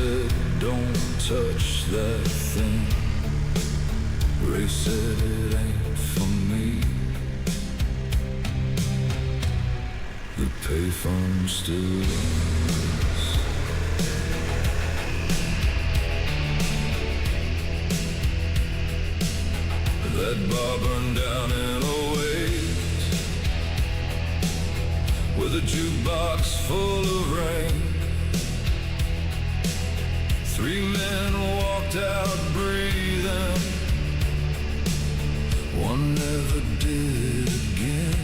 said, don't touch that thing. Ray said it ain't for me. The payphone still rings. That bar burned down in '08 with a jukebox full of rain. 3 men walked out breathing. One never did again.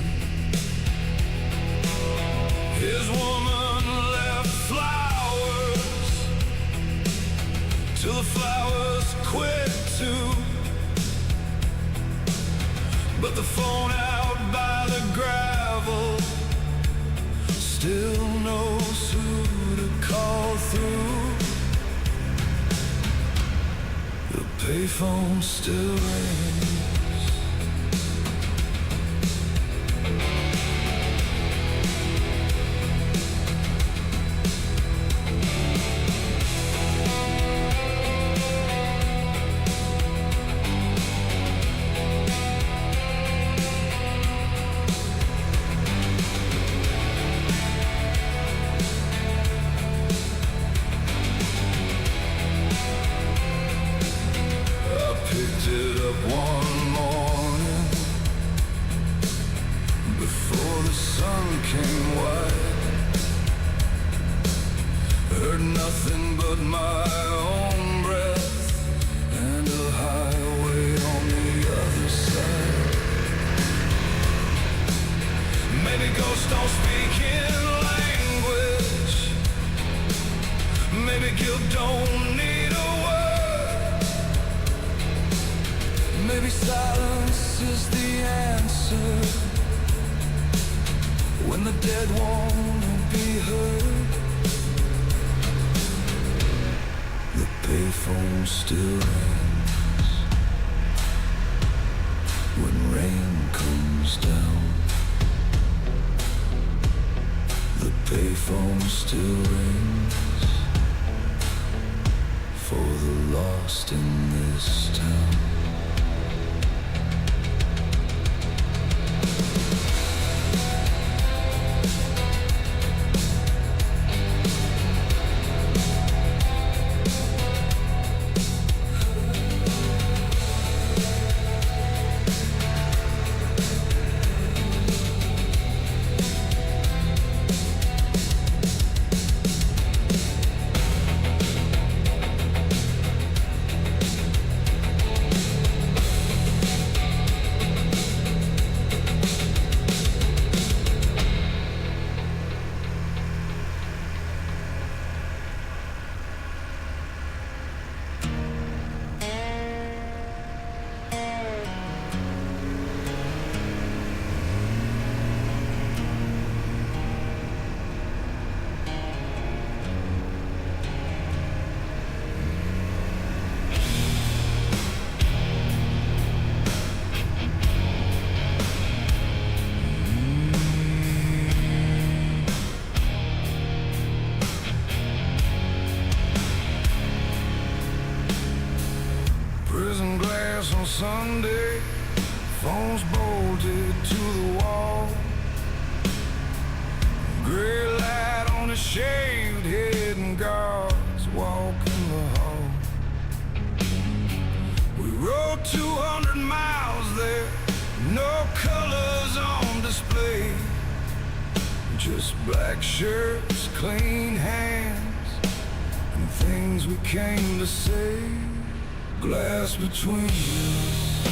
His woman left flowers till the flowers quit too. But the phone out by the gravel still knows who to call through. The payphone still rings. One morning before the sun came wide, heard nothing but my own breath and a highway on the other side. Maybe ghosts don't speak in language. Maybe guilt don't need a word. Maybe silence is the answer when the dead won't be heard. The payphone still rings when rain comes down. The payphone still rings for the lost in this town. Sunday, phone's bolted to the wall. Gray light on a shaved head and guards walking the hall. We rode 200 miles there, no colors on display. Just black shirts, clean hands, and things we came to say. Glass between us,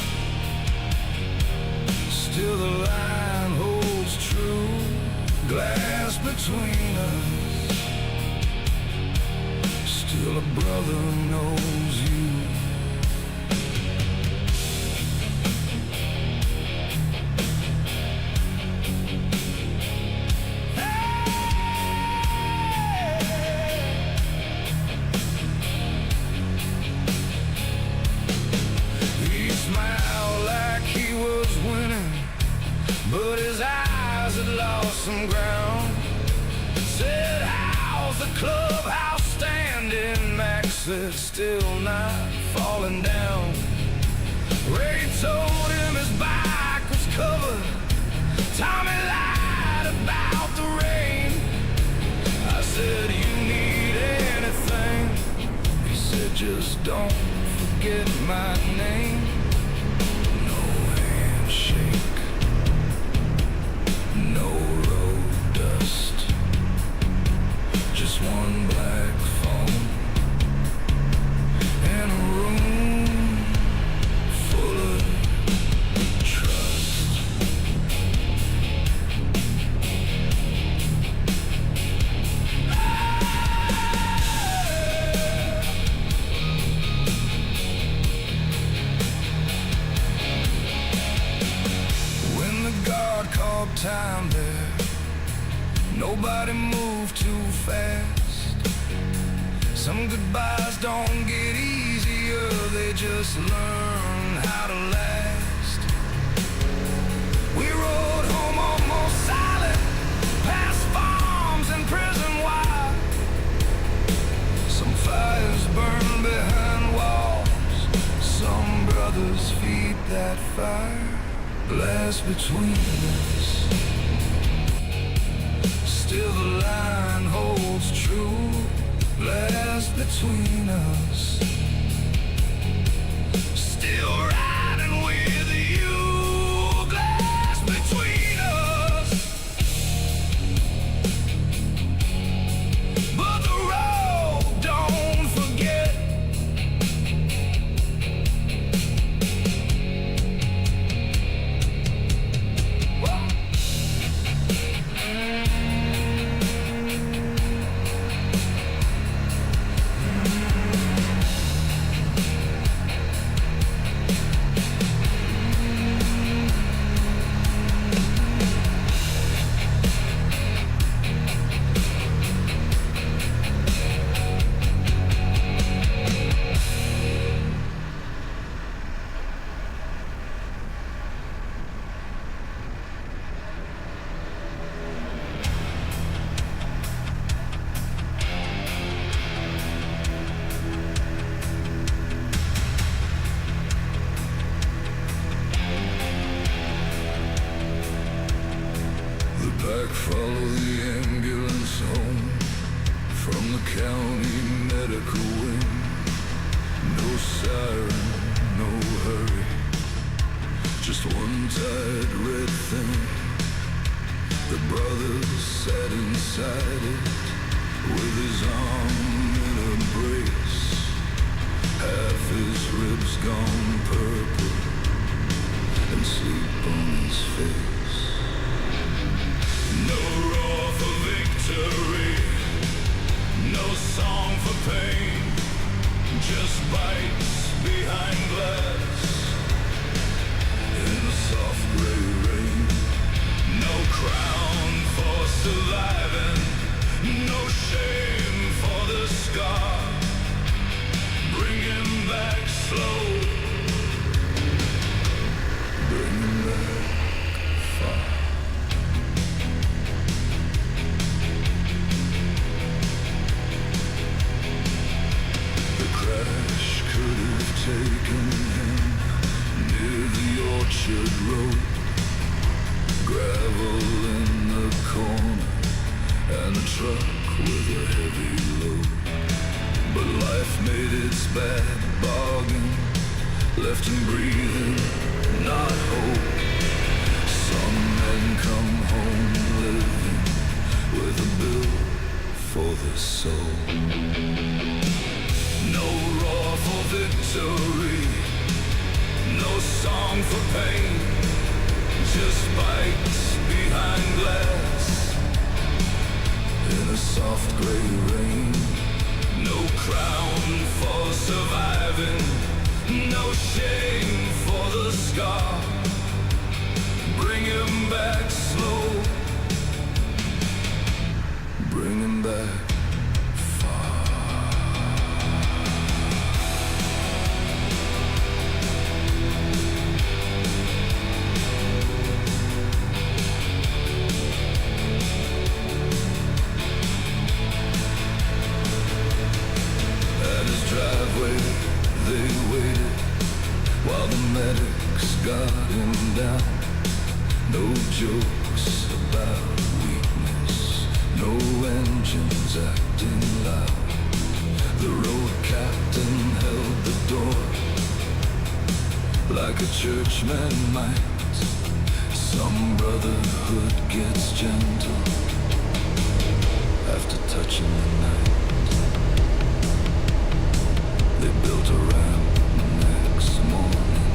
still the line holds true. Glass between us, still a brother knows you. But his eyes had lost some ground. Said, how's the clubhouse standing, man? said still not falling down. Ray told him his back was covered. Tommy lied about the rain. I said, you need anything? He said, just don't forget my name. No handshake, no road dust, just one black phone and a room full of trust. When the guard called time there, nobody moved too fast. Some goodbyes don't get easier, they just learn how to last. We rode home almost silent, past farms and prison wire. Some fires burn behind walls, some brothers feed that fire. Glass between us, still the line holds true. Glass between us, still riding with you. Glass between us, but the road don't forget. Follow the ambulance home from the county medical wing. No siren, no hurry, just one tight red thing. The brother sat inside it with his arm in a brace. Half his ribs gone purple and sleep on his face. No roar for victory, no song for pain, just bites behind glass in the soft gray rain. No crown for surviving, no shame for the scar. Bring him back slow, bring him back far. Could have taken him near the orchard road. Gravel in the corner and a truck with a heavy load. But life made its bad bargain, left him breathing, not hope. Some men come home living with a bill for the soul. No roar for victory, no song for pain, just bites behind glass in a soft gray rain. No crown for surviving, no shame for the scar. Bring him back slow, bring him back. Driving got him down. No jokes about weakness, no engines acting loud. The road captain held the door like a churchman might. Some brotherhood gets gentle after touching the night. They built a ramp the next morning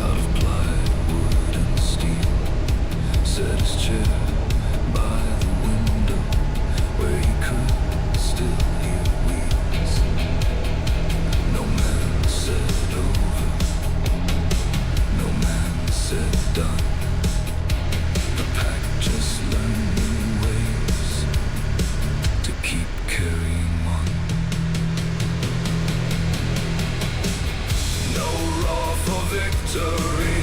out of plywood and steel. Set his chair by the window where he could still hear wheels. No man said over, no man said done. The pack just learned new ways to keep carrying on. No roar for victory,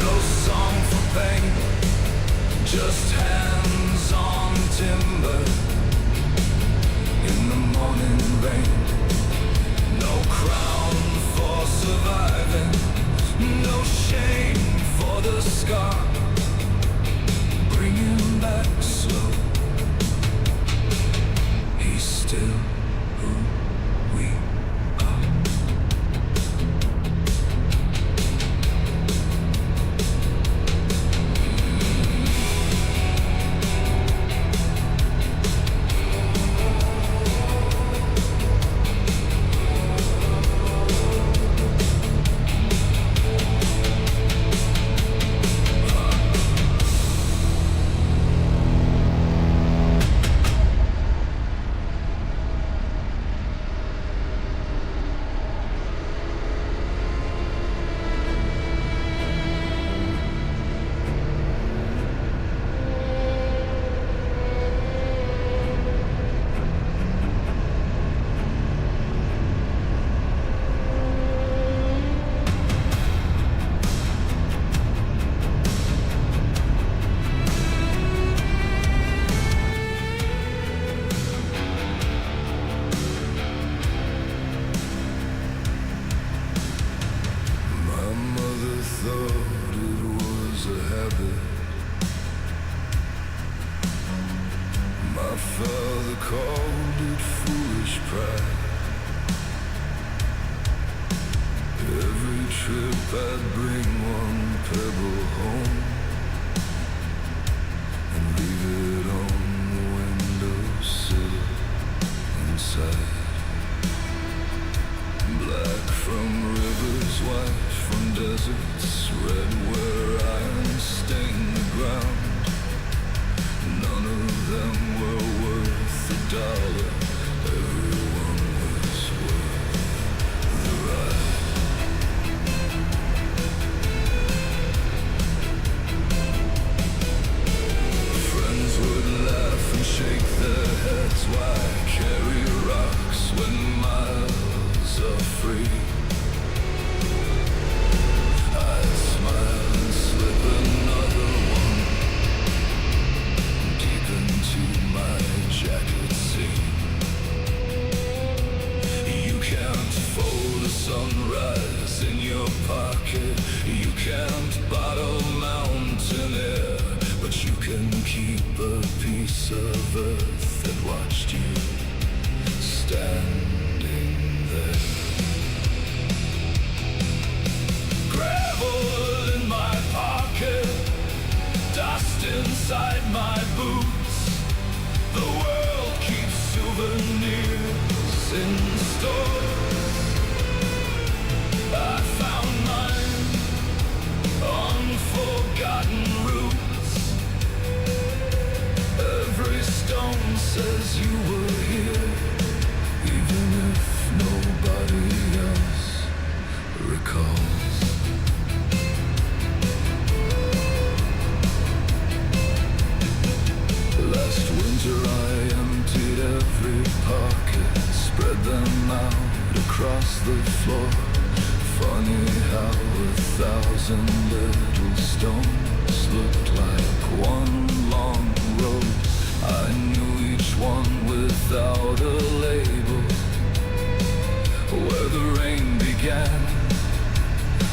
no song for pain, just hands on timber in the morning rain. No crown for surviving, no shame for the scar. Bring him back slow, he's still who we are.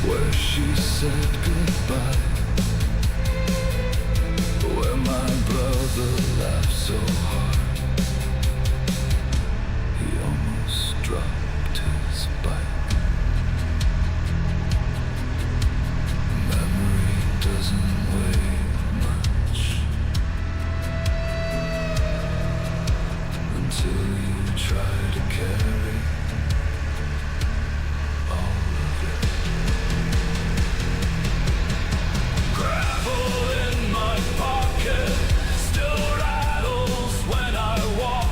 where she said goodbye, where my brother laughed so hard he almost dropped his bike. Memory doesn't weigh much until you try to carry all of it. Gravel in my pocket still rattles when I walk,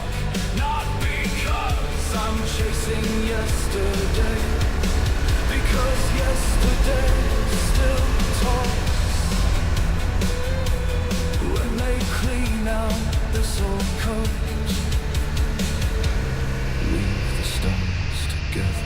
not because I'm chasing yesterday, because yesterday still talks. When they clean out this old coat, leave the stones together.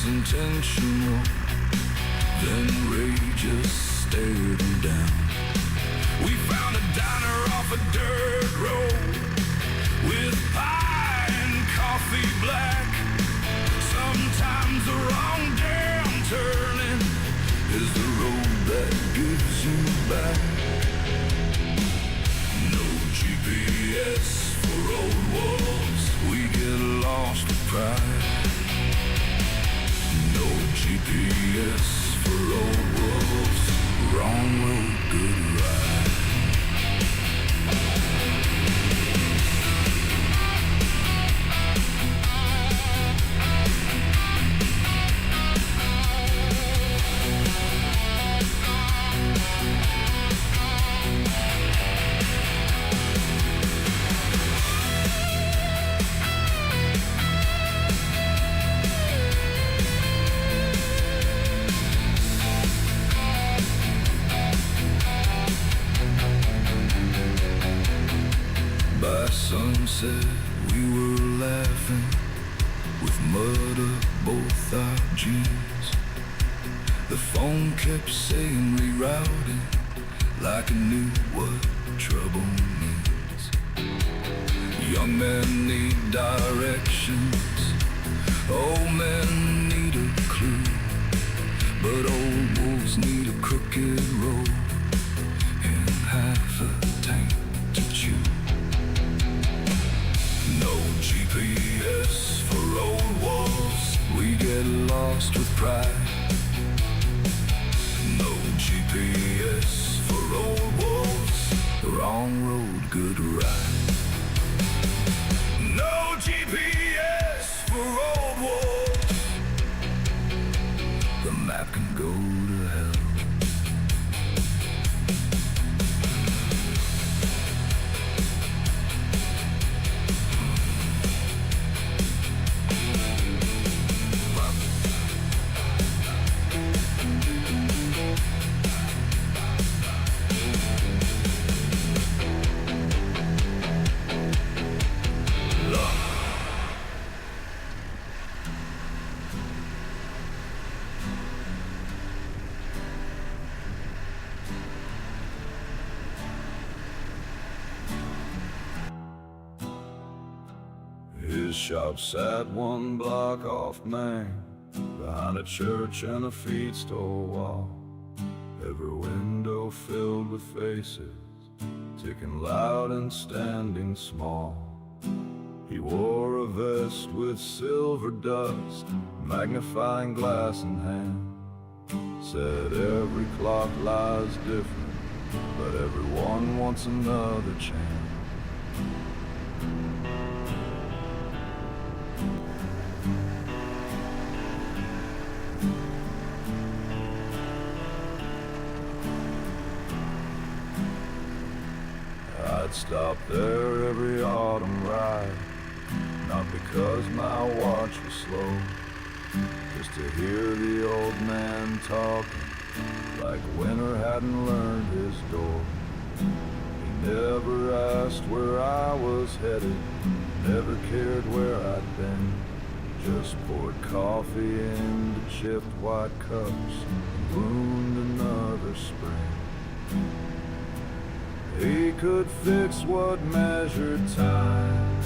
Intentional, then Ray just stared him down. We found a diner off a dirt road with pie and coffee black. Sometimes the wrong damn turning is the road that gives you back. No GPS for old walls, we get lost with pride. No GPS for old wolves, wrong road, good ride. Sunset, we were laughing with mud up both our jeans. The phone kept saying rerouting, like I knew what trouble means. Young men need directions, old men need a clue, but old wolves need a crooked road and half a tank to chew. No GPS for old wolves, we get lost with pride. No GPS for old wolves, long road, good ride. No GPS for old wolves. The map can go to hell. His shop sat one block off Main, behind a church and a feed store wall. Every window filled with faces, ticking loud and standing small. He wore a vest with silver dust, magnifying glass in hand. Said every clock lies different, but everyone wants another chance. I'd stop there every autumn ride, not because my watch was slow, just to hear the old man talking like winter hadn't learned his door. He never asked where I was headed, never cared where I'd been, just poured coffee into chipped white cups and bloomed another spring. He could fix what measured time,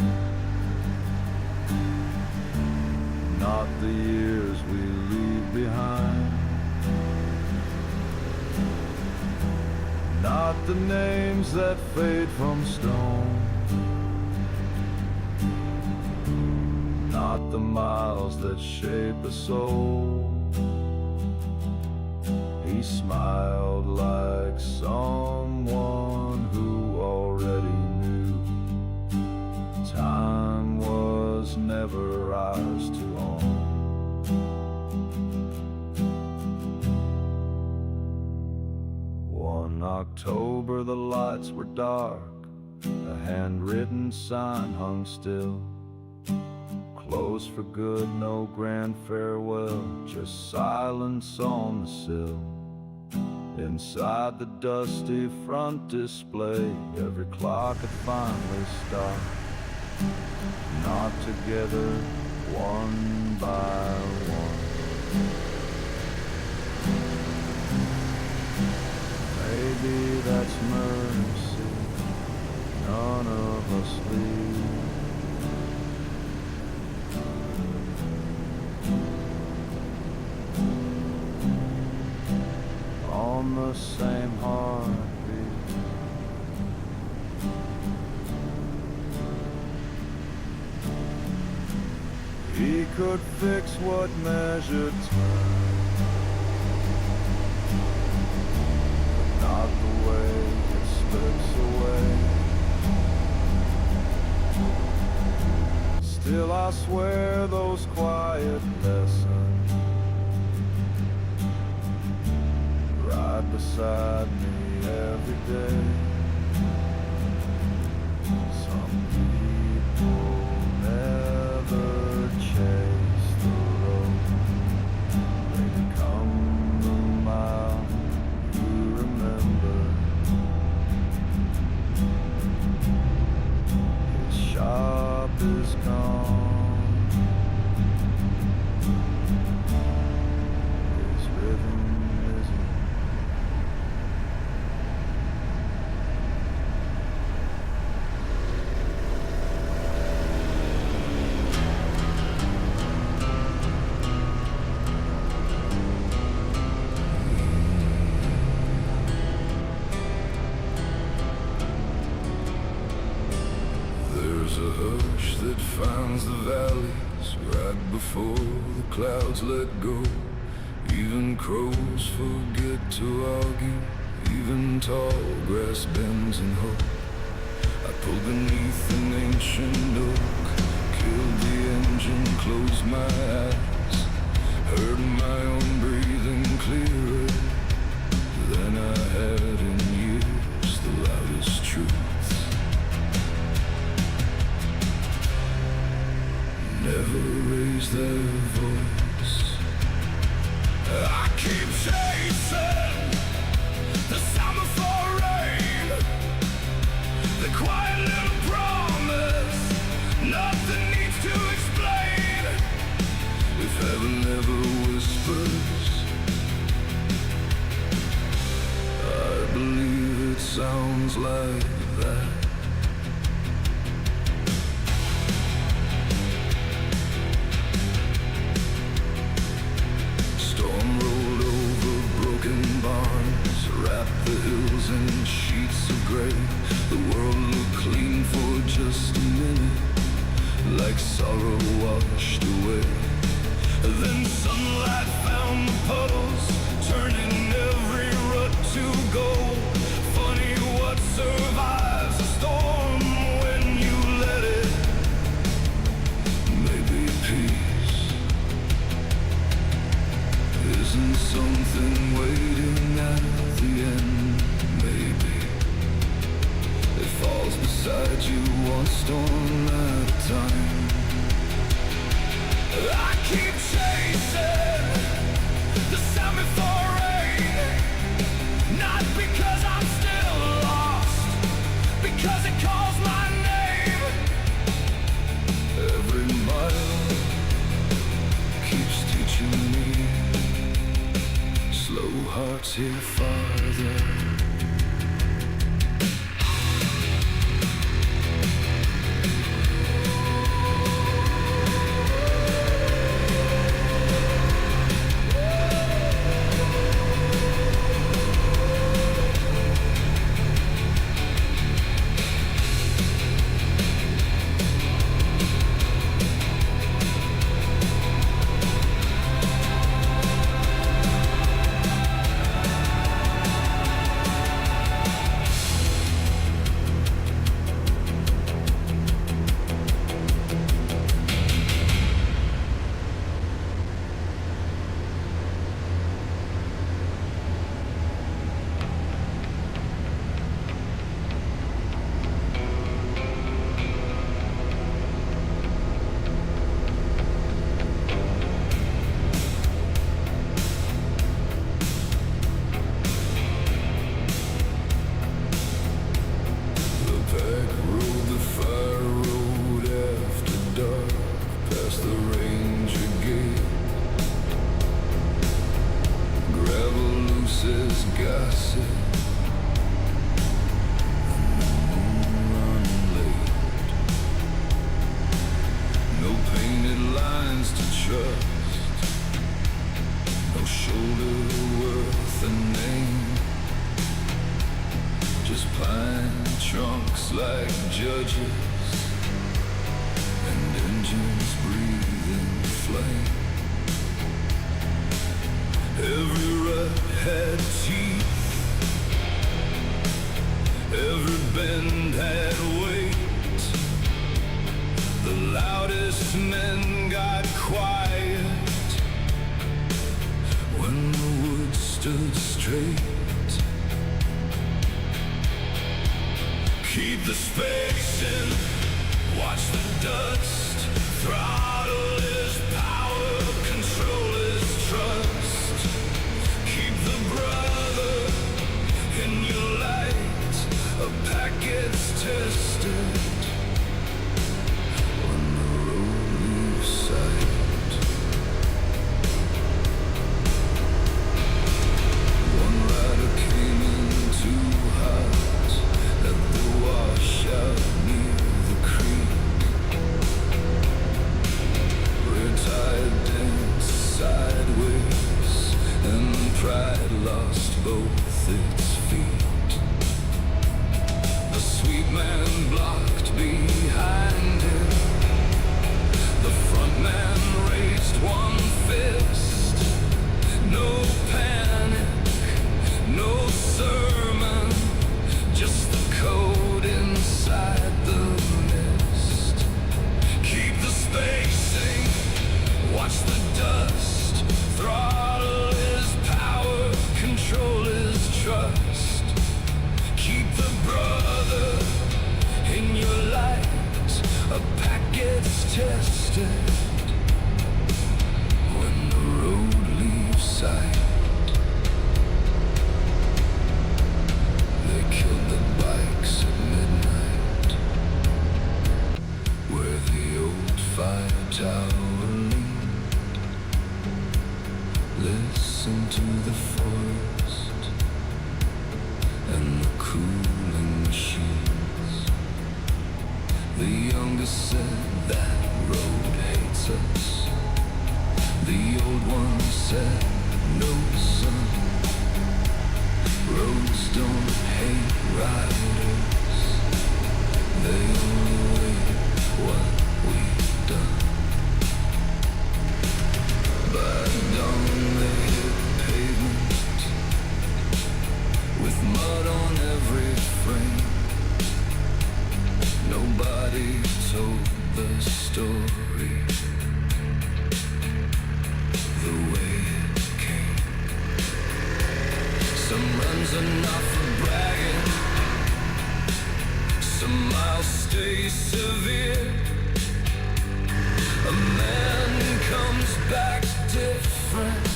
not the years we leave behind, not the names that fade from stone, not the miles that shape a soul. He smiled like someone who already knew time was never ours to own. One October the lights were dark, a handwritten sign hung still. Closed for good, no grand farewell, just silence on the sill. Inside the dusty front display, every clock had finally stopped. Not together, one by one. Maybe that's mercy, none of us leave. On the same heartbeat, he could fix what measured time, but not the way it slips away. Still I swear those quiet lessons right beside me every day. Some people never chase the road, they become the mile you remember. His shop is gone, his rhythm isn't. A hush that finds the valleys right before the clouds let go. Even crows forget to argue Even tall grass bends in hope. I pulled beneath an ancient oak, killed the engine, closed my eyes, heard my own breathing clearer than I had in years, the loudest truth. Never raise their voice. I keep chasing the Sommertour rain, the quiet little promise nothing needs to explain. If heaven ever whispers, I believe it sounds like that. Storm rolled over broken barns, wrapped the hills in sheets of gray. The world looked clean for just a minute, like sorrow washed away. Then sunlight found the puddles, turning every rut to gold. Funny what survives a storm when you let it. Maybe peace isn't something waiting at the end. Maybe it falls beside you one storm at a time. I keep chasing the Sommertour rain, not because I'm still lost, because it calls my name. Every mile keeps teaching me, slow hearts here farther. dead when the road leaves sight. They killed the bikes at midnight, where the old fire tower leaned. Listen to the forest and the cooling machines. The youngest said that road hates us. The old one said, no son, roads don't hate riders. They only wait what we've done. Back on the hit pavement, with mud on every frame. Nobody told the story the way it came. Some runs are not for bragging, some miles stay severe. A man comes back different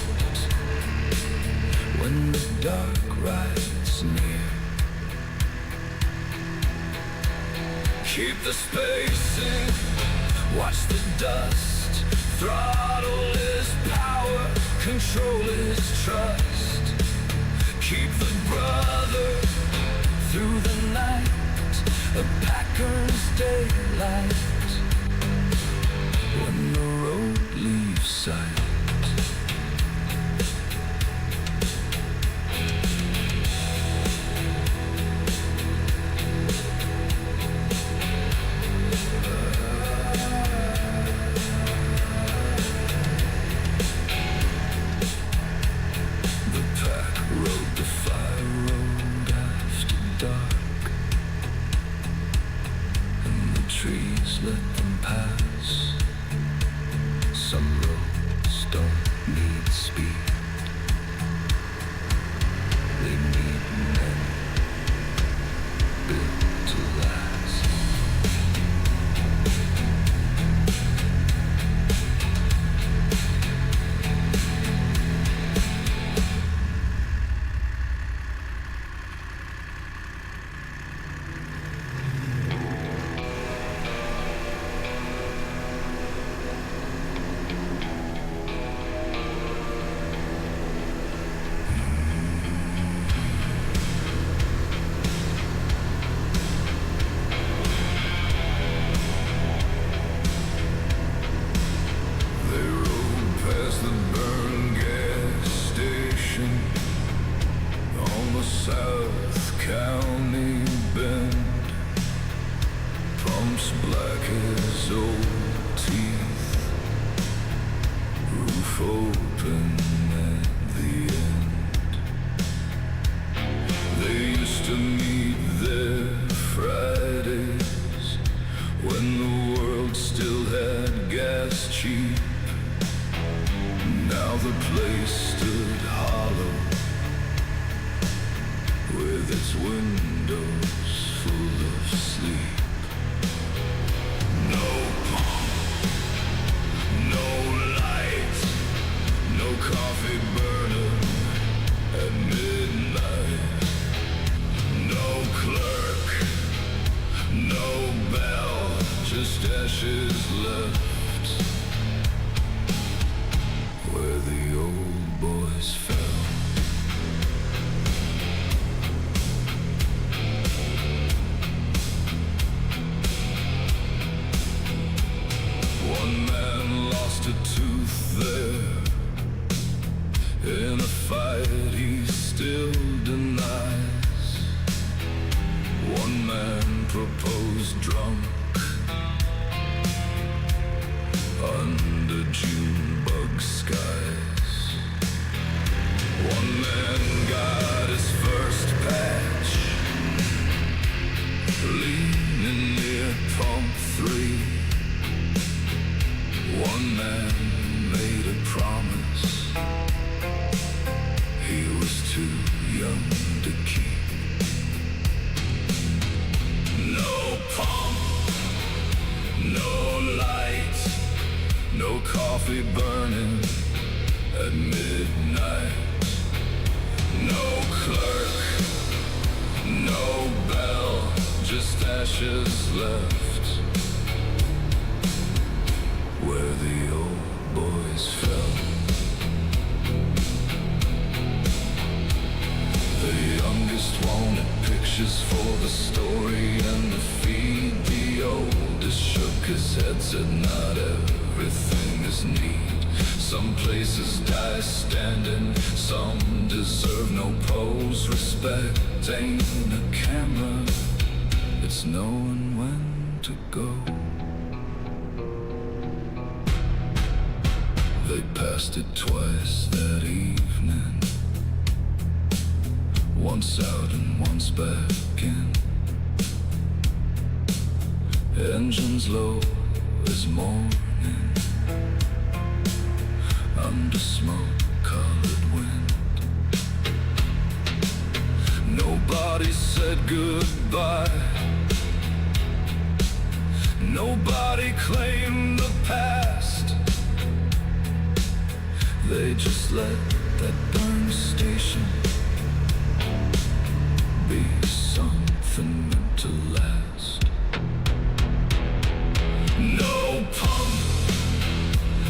when the dark rides near. Keep the spacing, watch the dust. Throttle is power, control is trust. Keep the brother through the night. A pack earns daylight when the road leaves sight. Let them pass. Some roads don't need speed. They need men built to last. coffee burning at midnight. No clerk, no bell, just ashes left where the old boys fell. The youngest wanted pictures for the story and the feed. The oldest shook his head, said not everything is neat. Some places die standing, some deserve no pose. Respect ain't a camera, it's knowing when to go. They passed it twice that evening, once out and once back in. Engines low as morning, under smoke-colored wind. Nobody said goodbye, nobody claimed the past. They just let that burned station be something meant to last. No pump,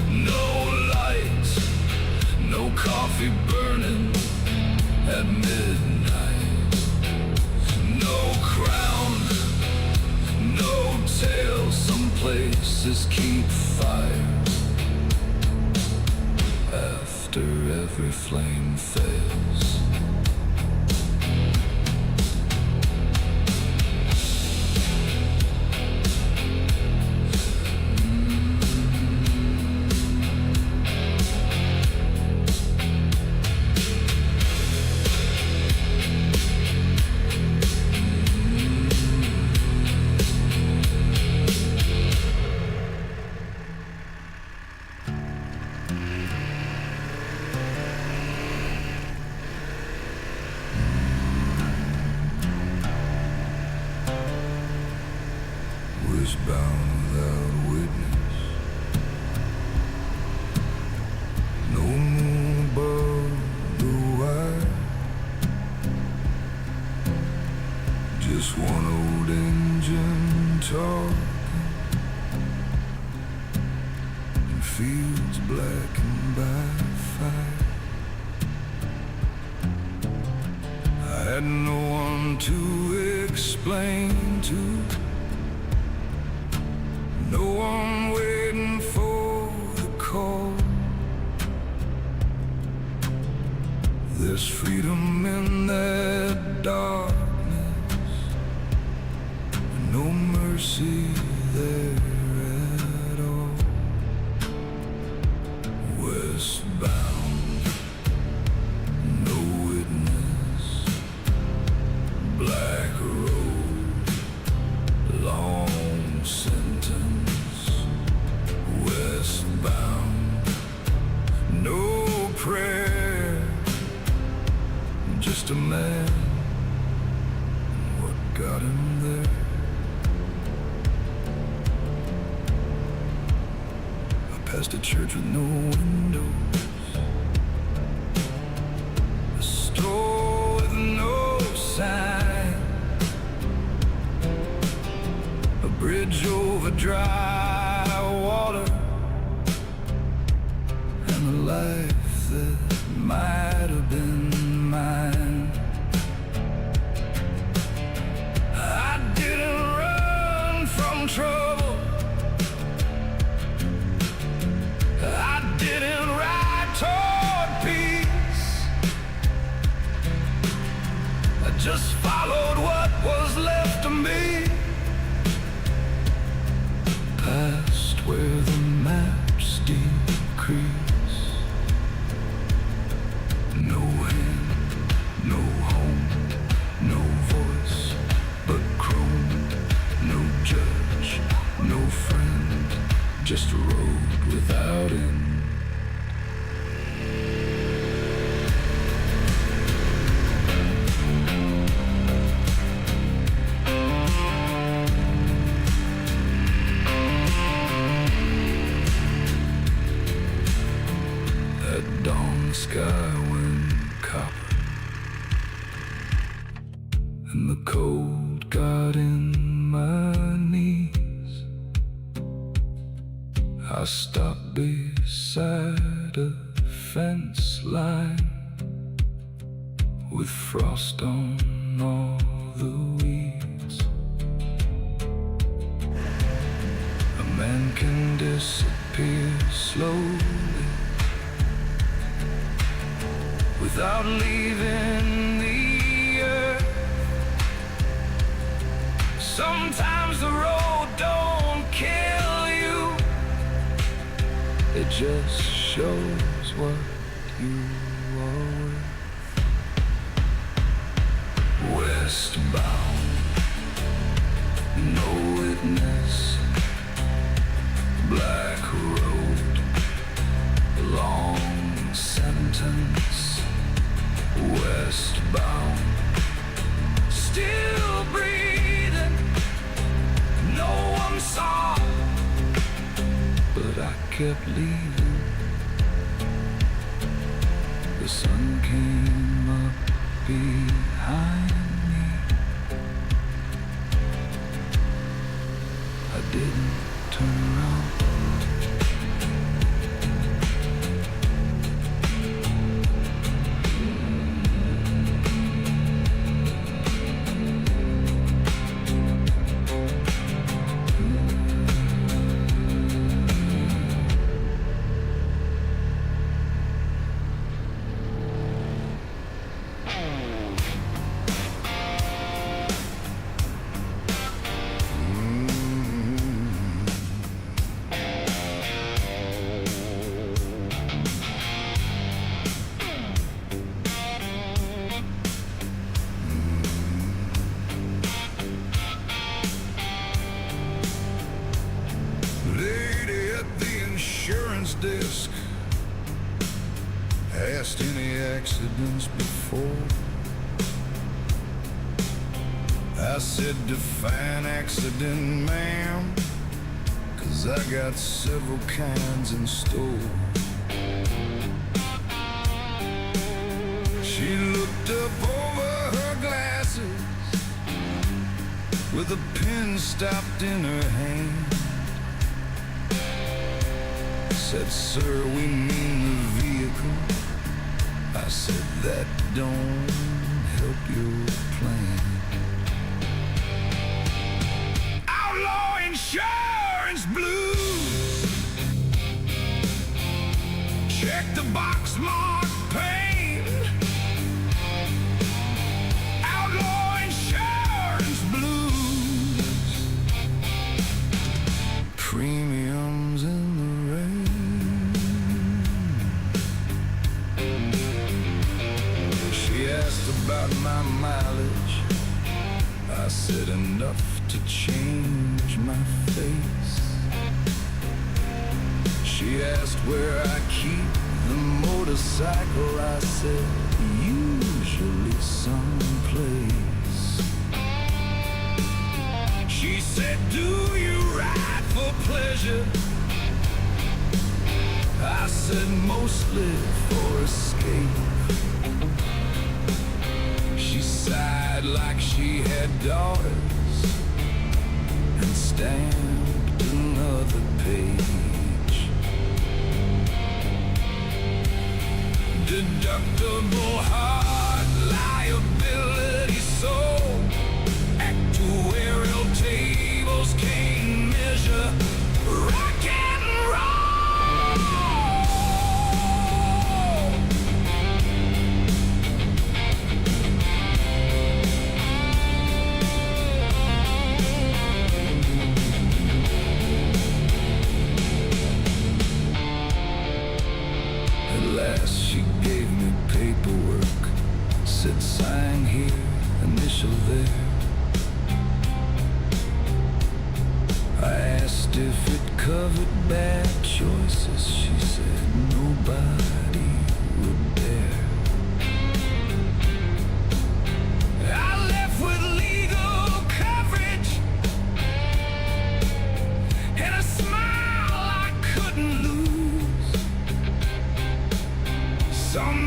no light, no coffee burning at midnight. No crown, no tail, some places keep fire after every flame fails. Bound without witness, no moon above the wire, just one old engine talking, and fields blackened by fire. I had no one to explain to, no one waiting for the call. There's freedom in that darkness, and no mercy there at all. Westbound, no witness, black road, long sentence. Westbound, no prayer, just a man, what got him there? I passed a church with no windows, a store with no sign, a bridge over dry water, and the life that might have been mine. I didn't run from trouble, I didn't ride toward peace, I just followed what was left of me, past where the maps decrease. No hand, no home, no voice but chrome, no judge, no friend, just a road without end. sky went copper, and the cold got in my knees. I stopped beside a fence line with frost on all the weeds. A man can disappear slowly without leaving the earth. Sometimes the road don't kill you, it just shows what you are worth. Westbound, no witness, black road, long sentence. Westbound, still breathing, no one saw, but I kept leaving. The sun came up behind me. I didn't turn around. Desk asked any accidents before. I said define accident, ma'am, 'cause I got several kinds in store. She looked up over her glasses with a pen stopped in her hand. Said, sir, we mean the vehicle. I said, that don't help your plan. Outlaw insurance blues, check the box mark pain. Outlaw insurance blues, premiums in the rain. About my mileage, I said enough to change my face. She asked where I keep the motorcycle. I said usually someplace. She said, do you ride for pleasure? I said mostly for escape. She sighed like she had daughters and stamped another page. Deductible heart, liability soul, actuarial tables can't measure rock and roll. She gave me paperwork, said sign here, initial there. I asked if it covered bad choices. She said nobody would dare. I left with legal coverage and a smile I couldn't lose. Some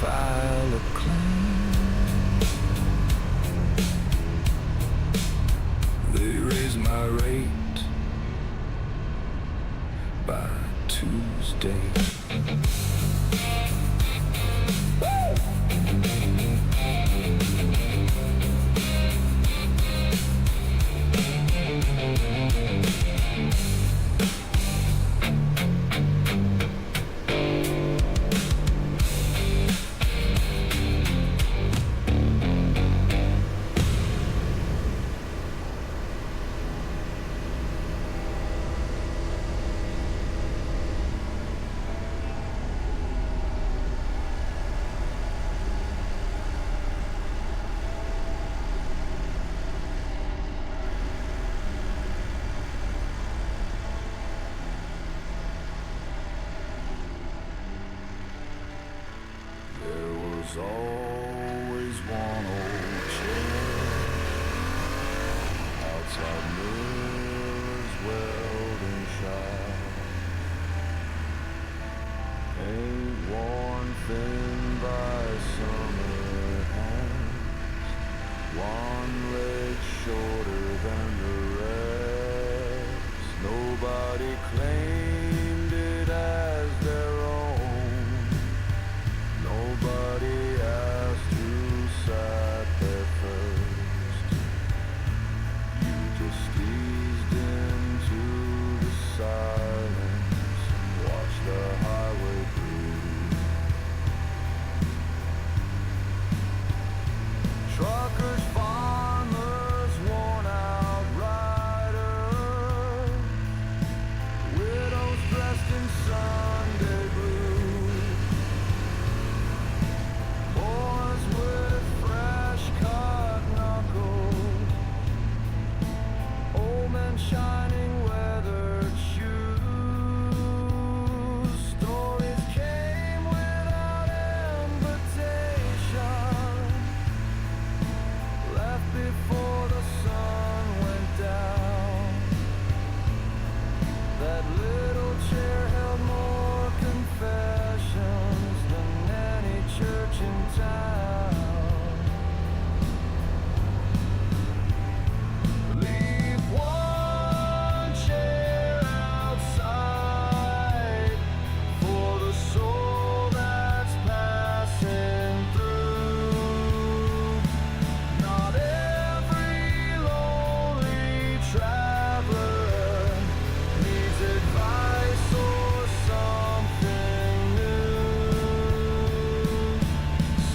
file a claim. They raise my rate by Tuesday. Always one old chair outside mirrors welding shop, paint worn thin by summer hands, one leg shorter than the rest. Nobody claimed it as their own. Nobody asked who sat there first. You just eased into the silence and watched the highway through. Truckers, farmers, worn out riders, widows dressed in Sunday blue. Boys with fresh cut knuckles, old men shining weathered shoes. Stories came without invitation, left before the sun went down. That little chair held more confessions than any church in town. Leave one chair outside for the soul that's passing through. Not every lonely traveler needs advice or something new.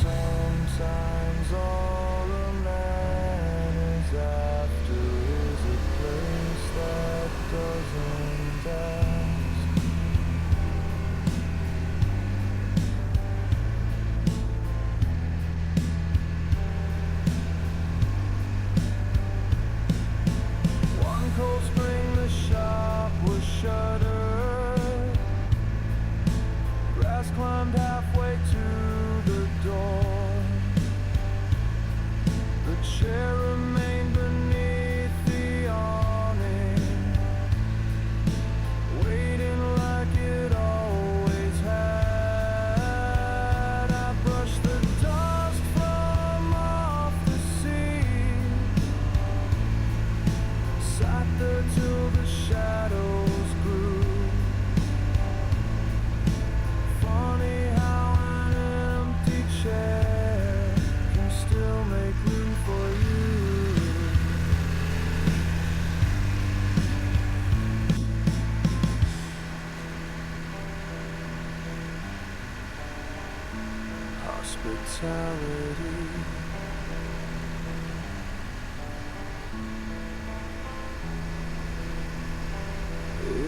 Sometimes all a man is after is a place that doesn't ask. One cold spring the shop was shuttered. Grass climbed halfway to the door. The chair remained beneath the awning, waiting like it always had. I brushed the dust from off the seat, sat there till the shadows grew. Funny how an empty chair can still make room for you. Hospitality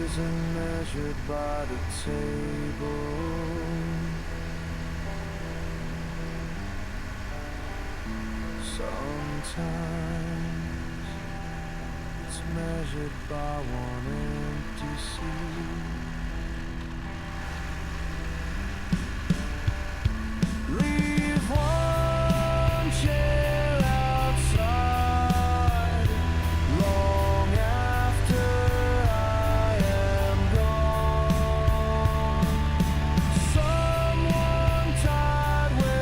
isn't measured by the table. Sometimes it's measured by one empty seat. Leave one chair outside long after I am gone. Someone tied with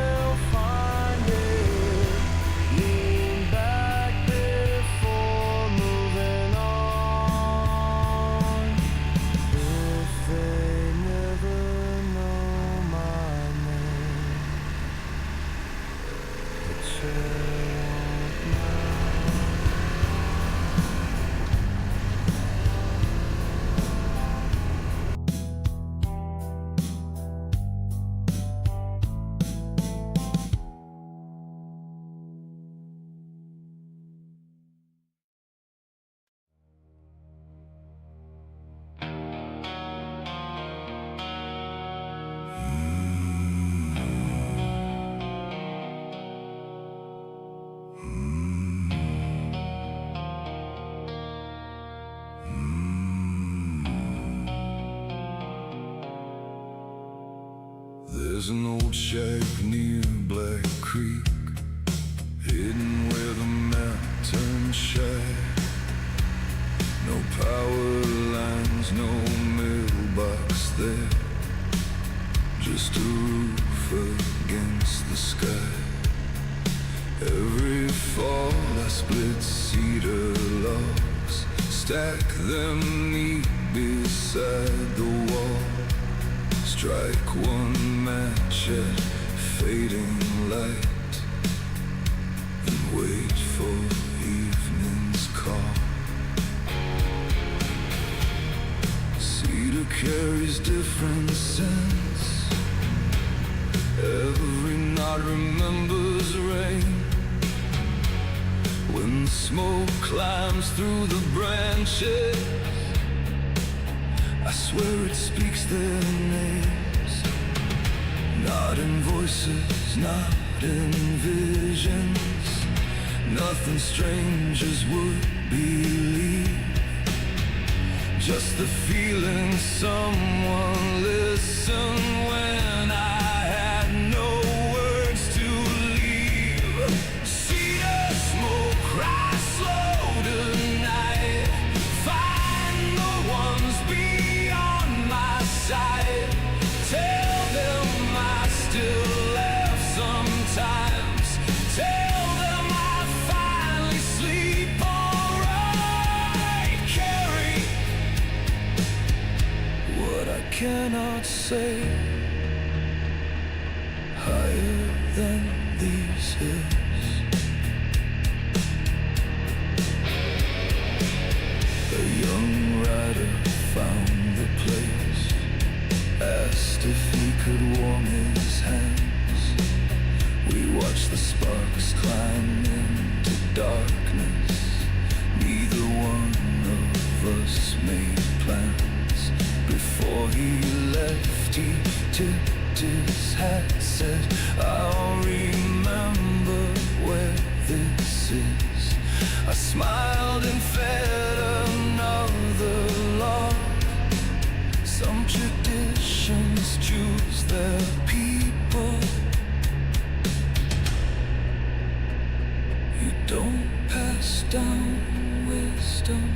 There's an old shack near Black Creek, hidden where the mountains shine. No power lines, no mailbox there, just a roof against the sky. Every fall I split cedar logs, stack them neat beside the wall. Strike one match at fading light, and wait for evening's call. Cedar carries different scents, every knot remembers rain. When smoke climbs through the branches, I swear it speaks their names. Not in voices, not in visions, nothing strangers would believe. Just the feeling someone listened when I had no words to leave. Cedar smoke, rise slow tonight. Find the ones beyond my sight. Tell them I still laugh sometimes. Tell them I finally sleep alright. Carry what I cannot say higher than these hills. A young rider found the place, asked if he could warm his hands. We watched the sparks climb into darkness. Neither one of us made plans. Before he left, he tipped his hat, said, I'll remember where this is. I smiled and fed another log. Some traditions choose their people. You don't pass down wisdom,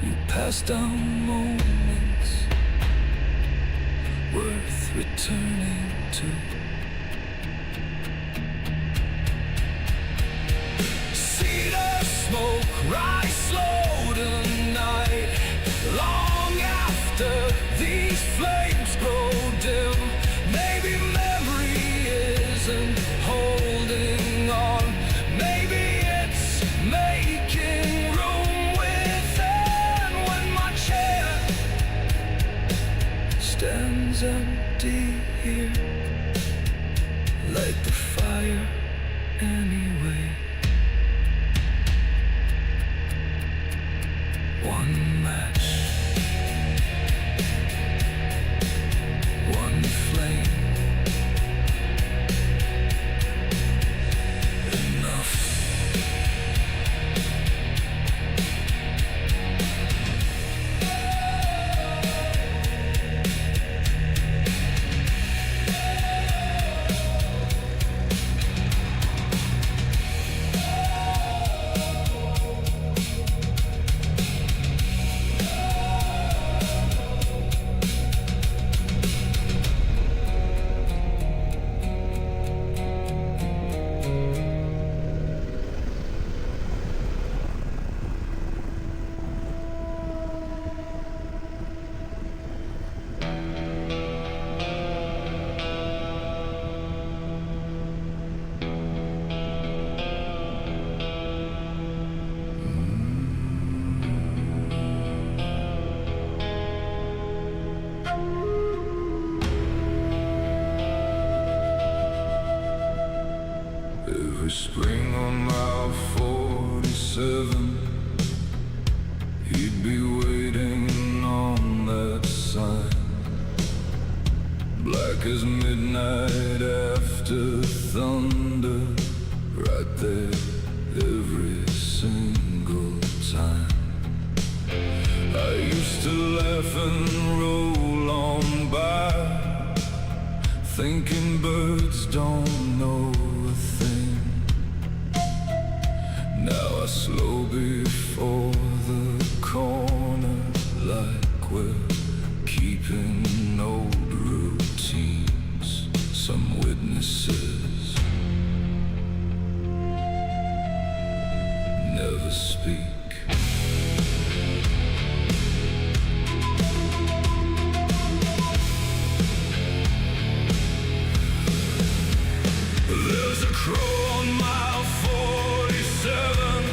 you pass down moments worth returning to. Cedar smoke, rise slow tonight. Long after these flames grow dim, maybe memory isn't holding on. Maybe it's making room within. When my chair stands empty here, light the fire anyway. One match, one flame, enough. Every spring on mile 47, he'd be waiting on that sign, black as midnight after thunder, right there every single time. I used to laugh and roll on by, thinking birds don't know a thing. Now I slow before the corner, like we're keeping old routines. Some witnesses never speak. There's a crow on mile 47,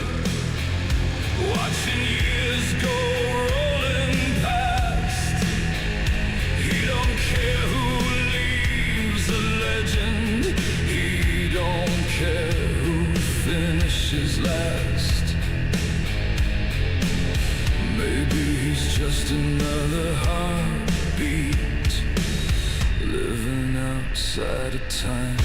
watching years go rolling past. He don't care who leaves a legend, he don't care who finishes last. Maybe he's just another heartbeat, living outside of time.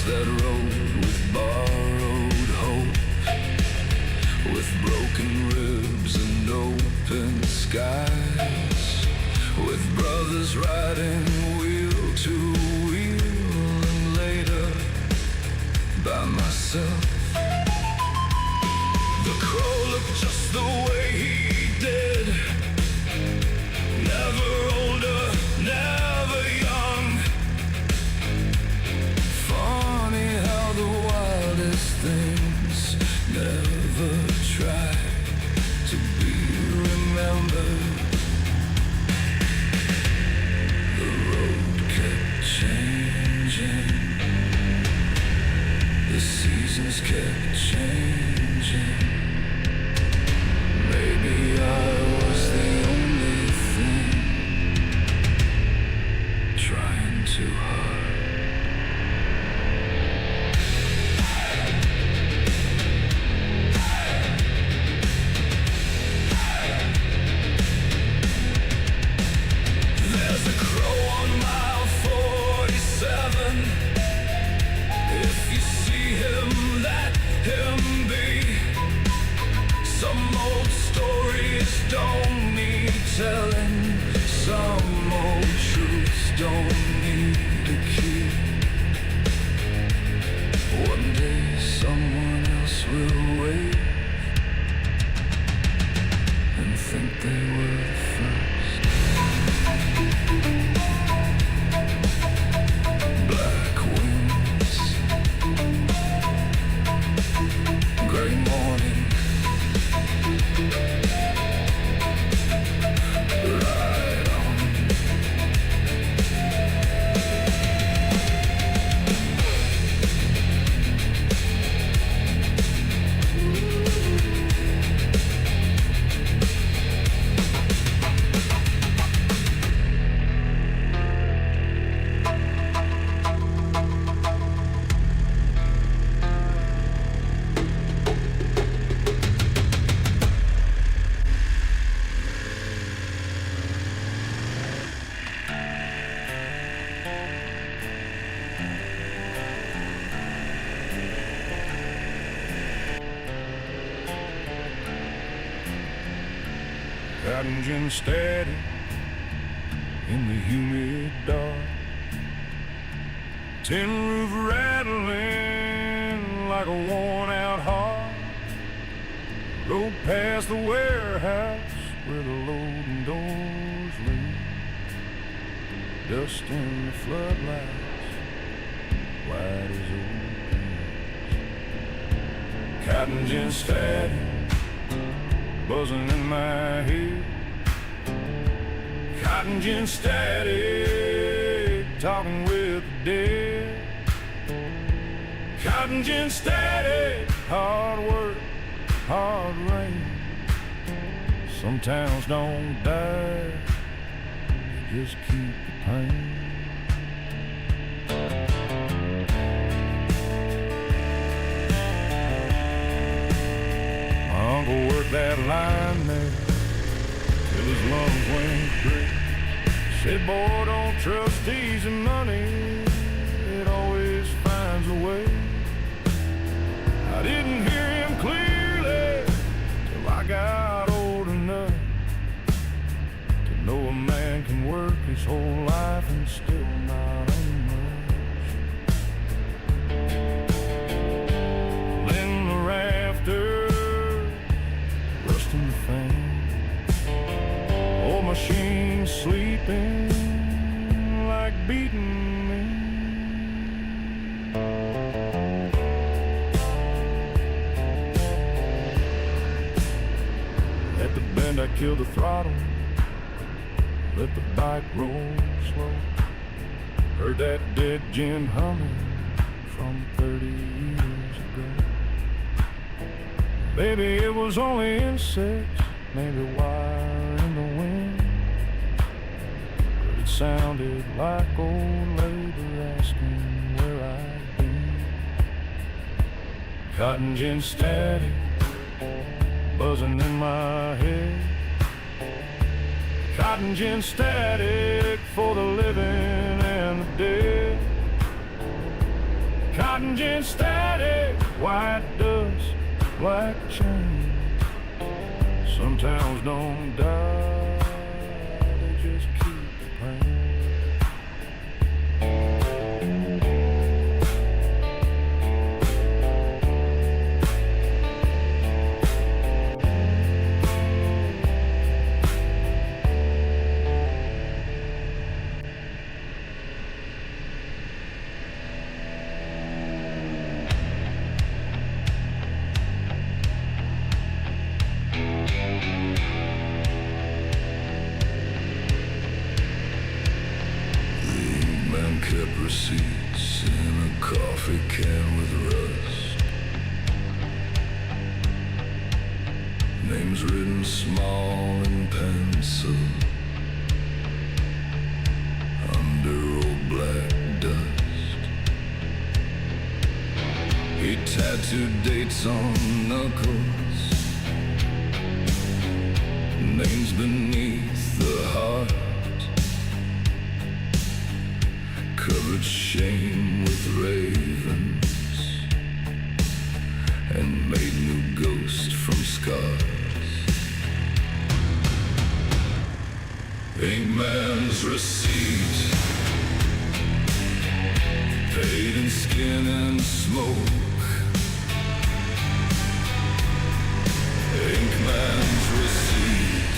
That road with borrowed hope, with broken ribs and open skies, with brothers riding wheel to wheel, and later by myself. The crow looked just the way he did, never older, never young. Funny how the wildest things never try to be remembered. The road kept changing, the seasons kept changing. Maybe I was the only thing trying too hard. There's a crow on mile 47. If you see him, let him be. Some old stories don't need telling, some old truths don't need a key. One day someone else will wait and think they were the first. Black wings, gray morning, ride on. Cotton gin steady in the humid dark, tin roof rattling like a worn-out heart. Rode past the warehouse where the loading doors lead, dust in the floodlights, white as old pants. Cotton gin steady, buzzing in my head. Cotton gin steady, talking with the dead. Cotton gin steady, hard work, hard rain, Some towns don't die, they just keep the pain. My uncle worked that line there till his lungs went great. Said, boy, don't trust easy money, it always finds a way. I didn't hear him clearly till I got old enough to know a man can work his whole life and still not earn much. Then the rafters, rust in the fan, old machine sleeping like beating me. At the bend I killed the throttle, let the bike roll slow. Heard that dead gin humming from 30 years ago. Baby, it was only insects, maybe wire in the wind, but it sounded like old labor asking where I'd been. Cotton gin static buzzing in my head, cotton gin static for the living and the dead. Cotton gin static, white dust, black chain. Some towns don't die, they just keep the pain. Kept receipts in a coffee can with rust, names written small in pencil under old black dust. He tattooed dates on knuckles, names beneath the heart, covered shame with ravens and made new ghosts from scars. A man's receipt, paid in skin and smoke. Ink man's receipt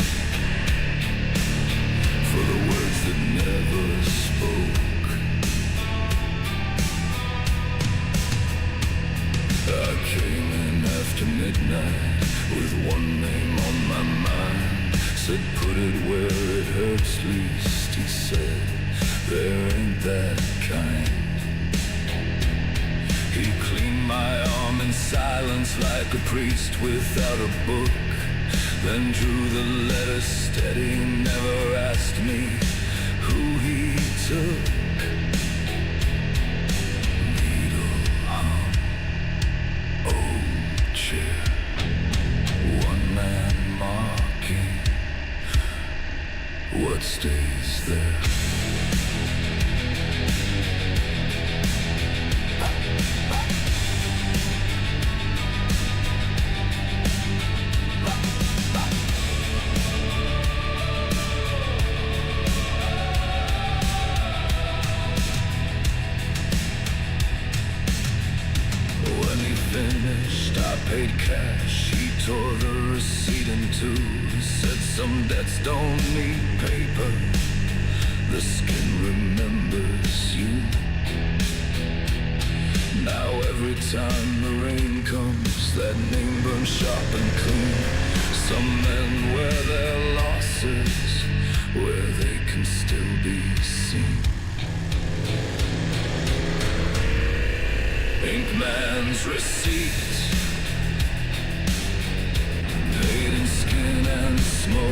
for the words that never spoke. I came in after midnight with one name on my mind. Said put it where it hurts least. He said there ain't that kind. He cleaned my arm in silence like a priest without a book, then drew the letter steady, never asked me who he took. One man marking what stays there. When he finished, I paid cash. He tore the receipt in two. Said some debts don't need paper, the skin remembers you. Now every time the rain comes, that name burns sharp and clean. Some men wear their losses where they can still be seen. Ink man's receipt, paid in skin and smoke.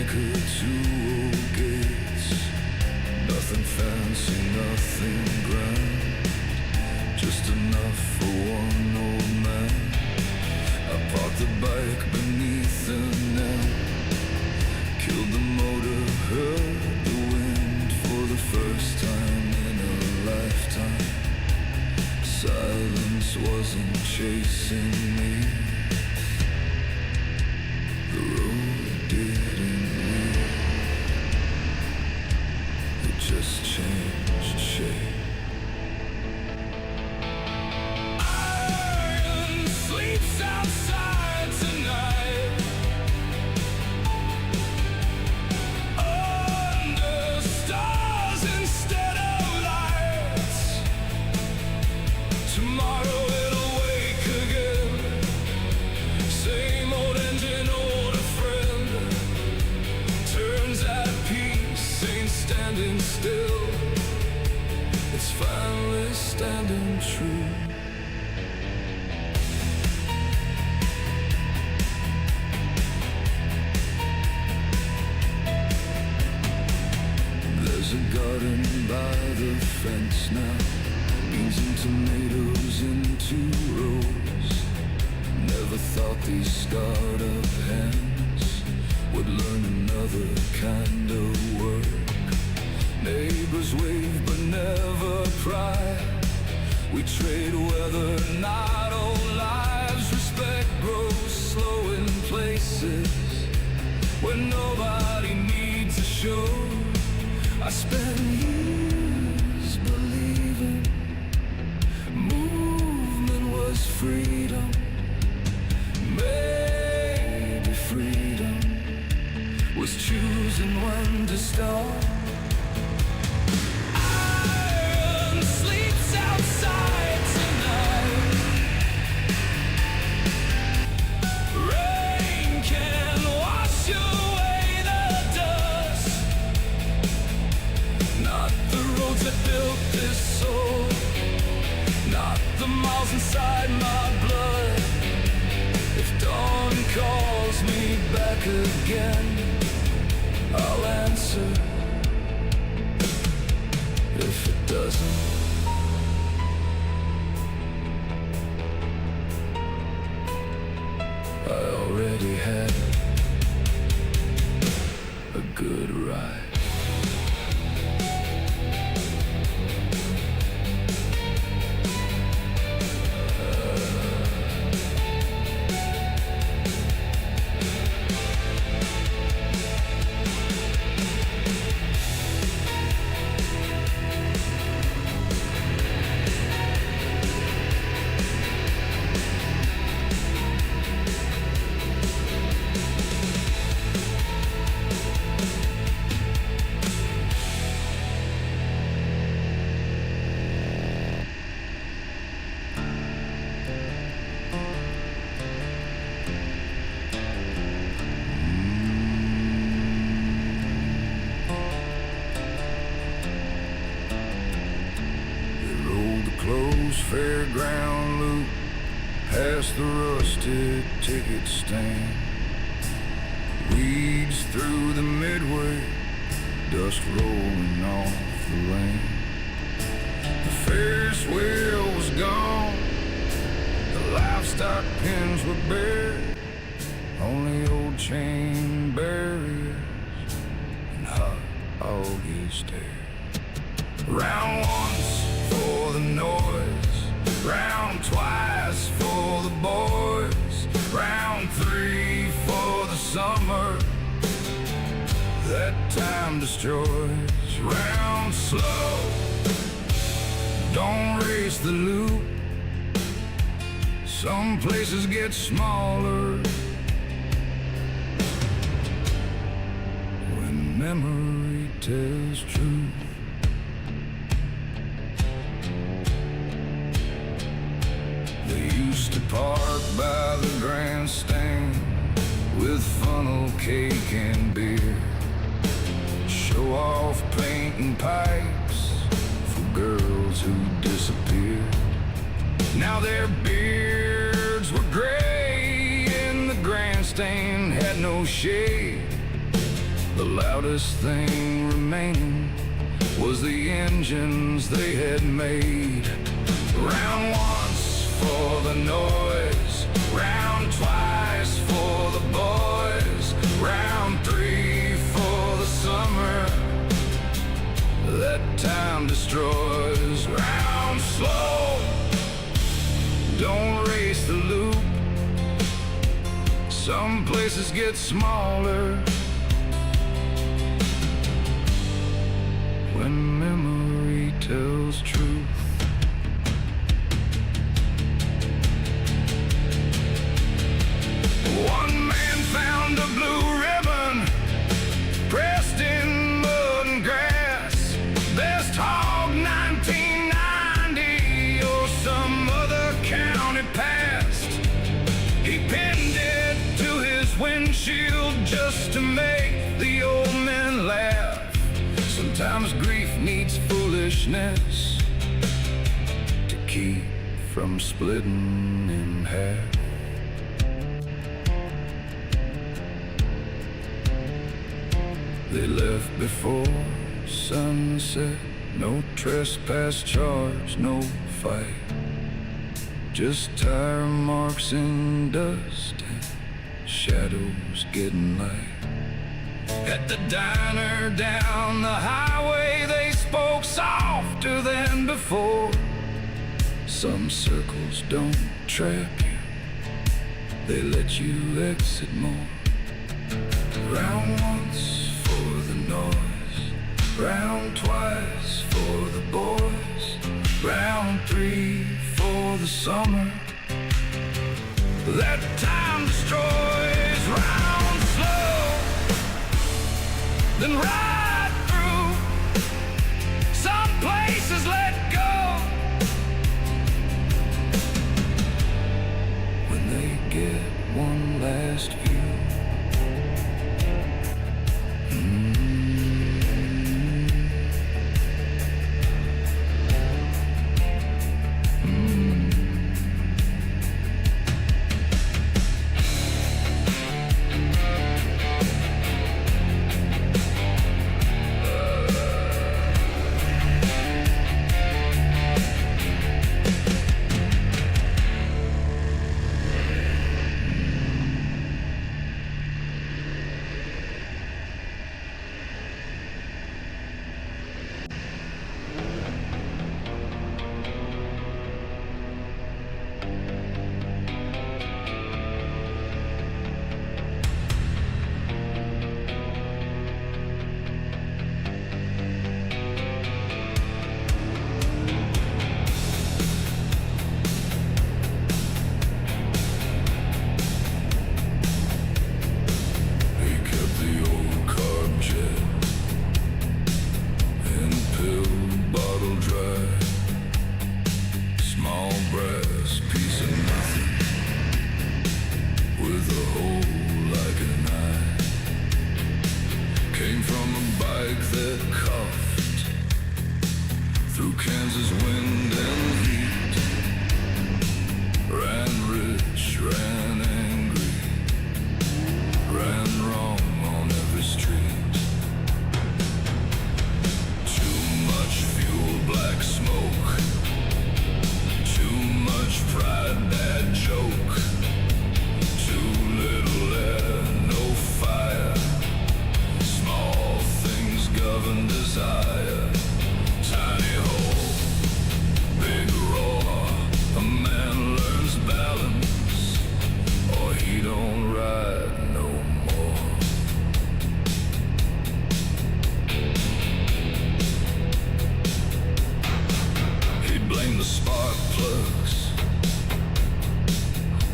anchor to old gates. Nothing fancy, nothing grand, just enough for one old man. I parked the bike beneath the net, killed the motor, heard the wind for the first time in a lifetime. Silence wasn't chasing me, the road didn't lead, it just changed shape. Iron sleeps outside tonight, under stars instead of lights. Tomorrow it'll wake again, same old engine, older friend. Turns out peace ain't standing still, it's finally standing true. There's a garden by the fence now, beans and tomatoes in 2 rows. Never thought these startup hands would learn another kind of work. Neighbors wave but never pry, we trade weather, not old lives. Respect grows slow in places where nobody needs a show. I spent years believing movement was freedom. Maybe freedom was choosing when to stop. Iron sleeps outside tonight, rain can wash away the dust. Not the roads that built this soul, not the miles inside my blood. If dawn calls me back again, I'll answer. If it doesn't, I already had a good ride. Fairground loop, past the rusted ticket stand, weeds through the midway, dust rolling off the lane. The Ferris wheel was gone, the livestock pens were bare, only old chain barriers and hot August air. Round once for the noise, round twice for the boys, round 3 for the summer that time destroys. Round slow, don't race the loop, some places get smaller when memory tells truth. Used to park by the grandstand with funnel cake and beer, show off paint and pipes for girls who disappeared. Now their beards were gray and the grandstand had no shade. The loudest thing remaining was the engines they had made. Round once for the noise, round twice for the boys, round three for the summer that time destroys. Round slow, don't race the loop. Some places get smaller when memory tells truth. One man found a blue ribbon pressed in mud and grass. Best hog 1990 or some other county past. He pinned it to his windshield just to make the old men laugh. Sometimes grief needs foolishness to keep from splitting in half. They left before sunset, no trespass charge, no fight. Just tire marks in dust and shadows getting light. At the diner down the highway, they spoke softer than before. Some circles don't trap you, they let you exit more. Round once for the noise, round twice for the boys, round three for the summer that time destroys. Round slow, then ride through. Some places let go when they get one last view.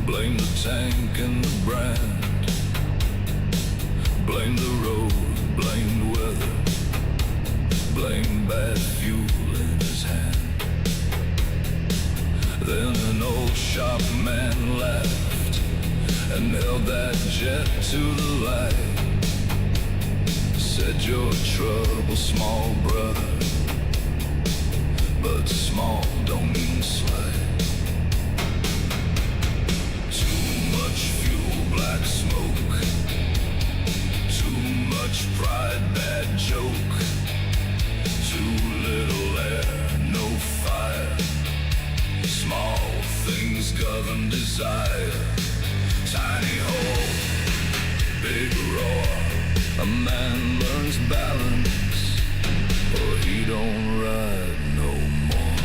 Blame the tank and the brand, blame the road, blame the weather, blame bad fuel in his hand. Then an old shop man laughed and held that jet to the light. Said your trouble, small brother, but small don't mean slight. Too much fuel, black smoke, too much pride. joke. Too little air, no fire. Small things govern desire. Tiny hole, big roar. A man learns balance, or he don't ride no more.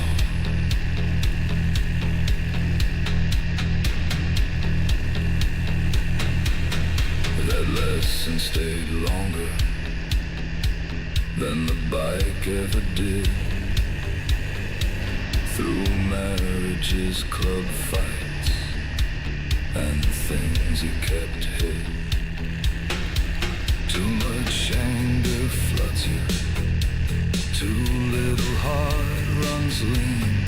That lesson stayed longer than the bike ever did. Through marriages, club fights, and the things he kept hid. Too much anger floods you. Too little heart runs lean.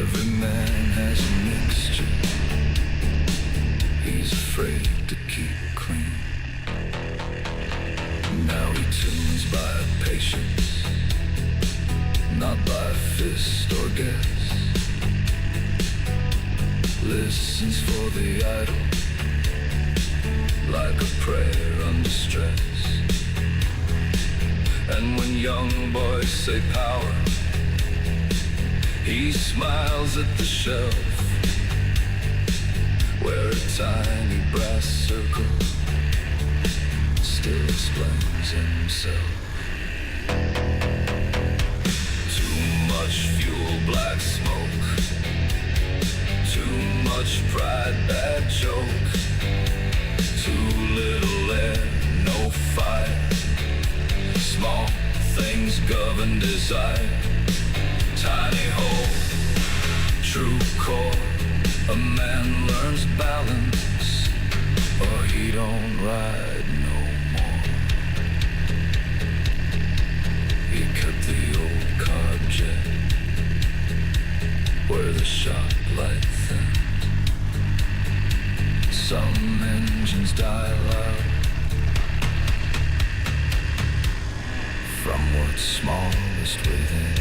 Every man has a mixture. He's afraid to keep clean. Now he tunes by patience, not by fist or guess. Listens for the idol, like a prayer under stress. And when young boys say power, he smiles at the shelf, where a tiny brass circle still explains himself. Too much fuel, black smoke. Too much pride, bad joke. Too little air, no fire. Small things govern desire. Tiny hole, true core. A man learns balance, or he don't ride no more. He kept the old carb jet, where the shot light thinned. Some engines die loud from what's smallest within.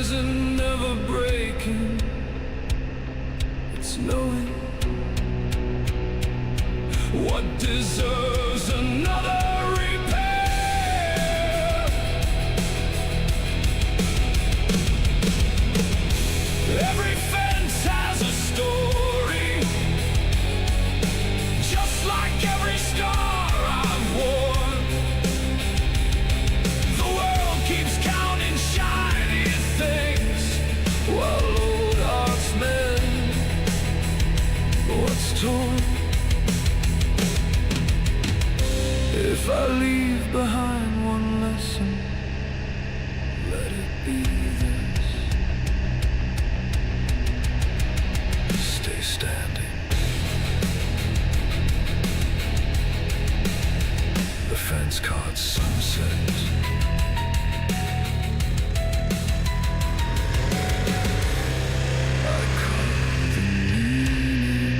isn't never breaking, it's knowing what deserves another repair. Every fence has a story, just like every scar I've worn. The world keeps counting shiny things while old hearts mend what's torn. If I leave behind one lesson, let it be this: stay standing. The fence caught sunset. I caught the meaning.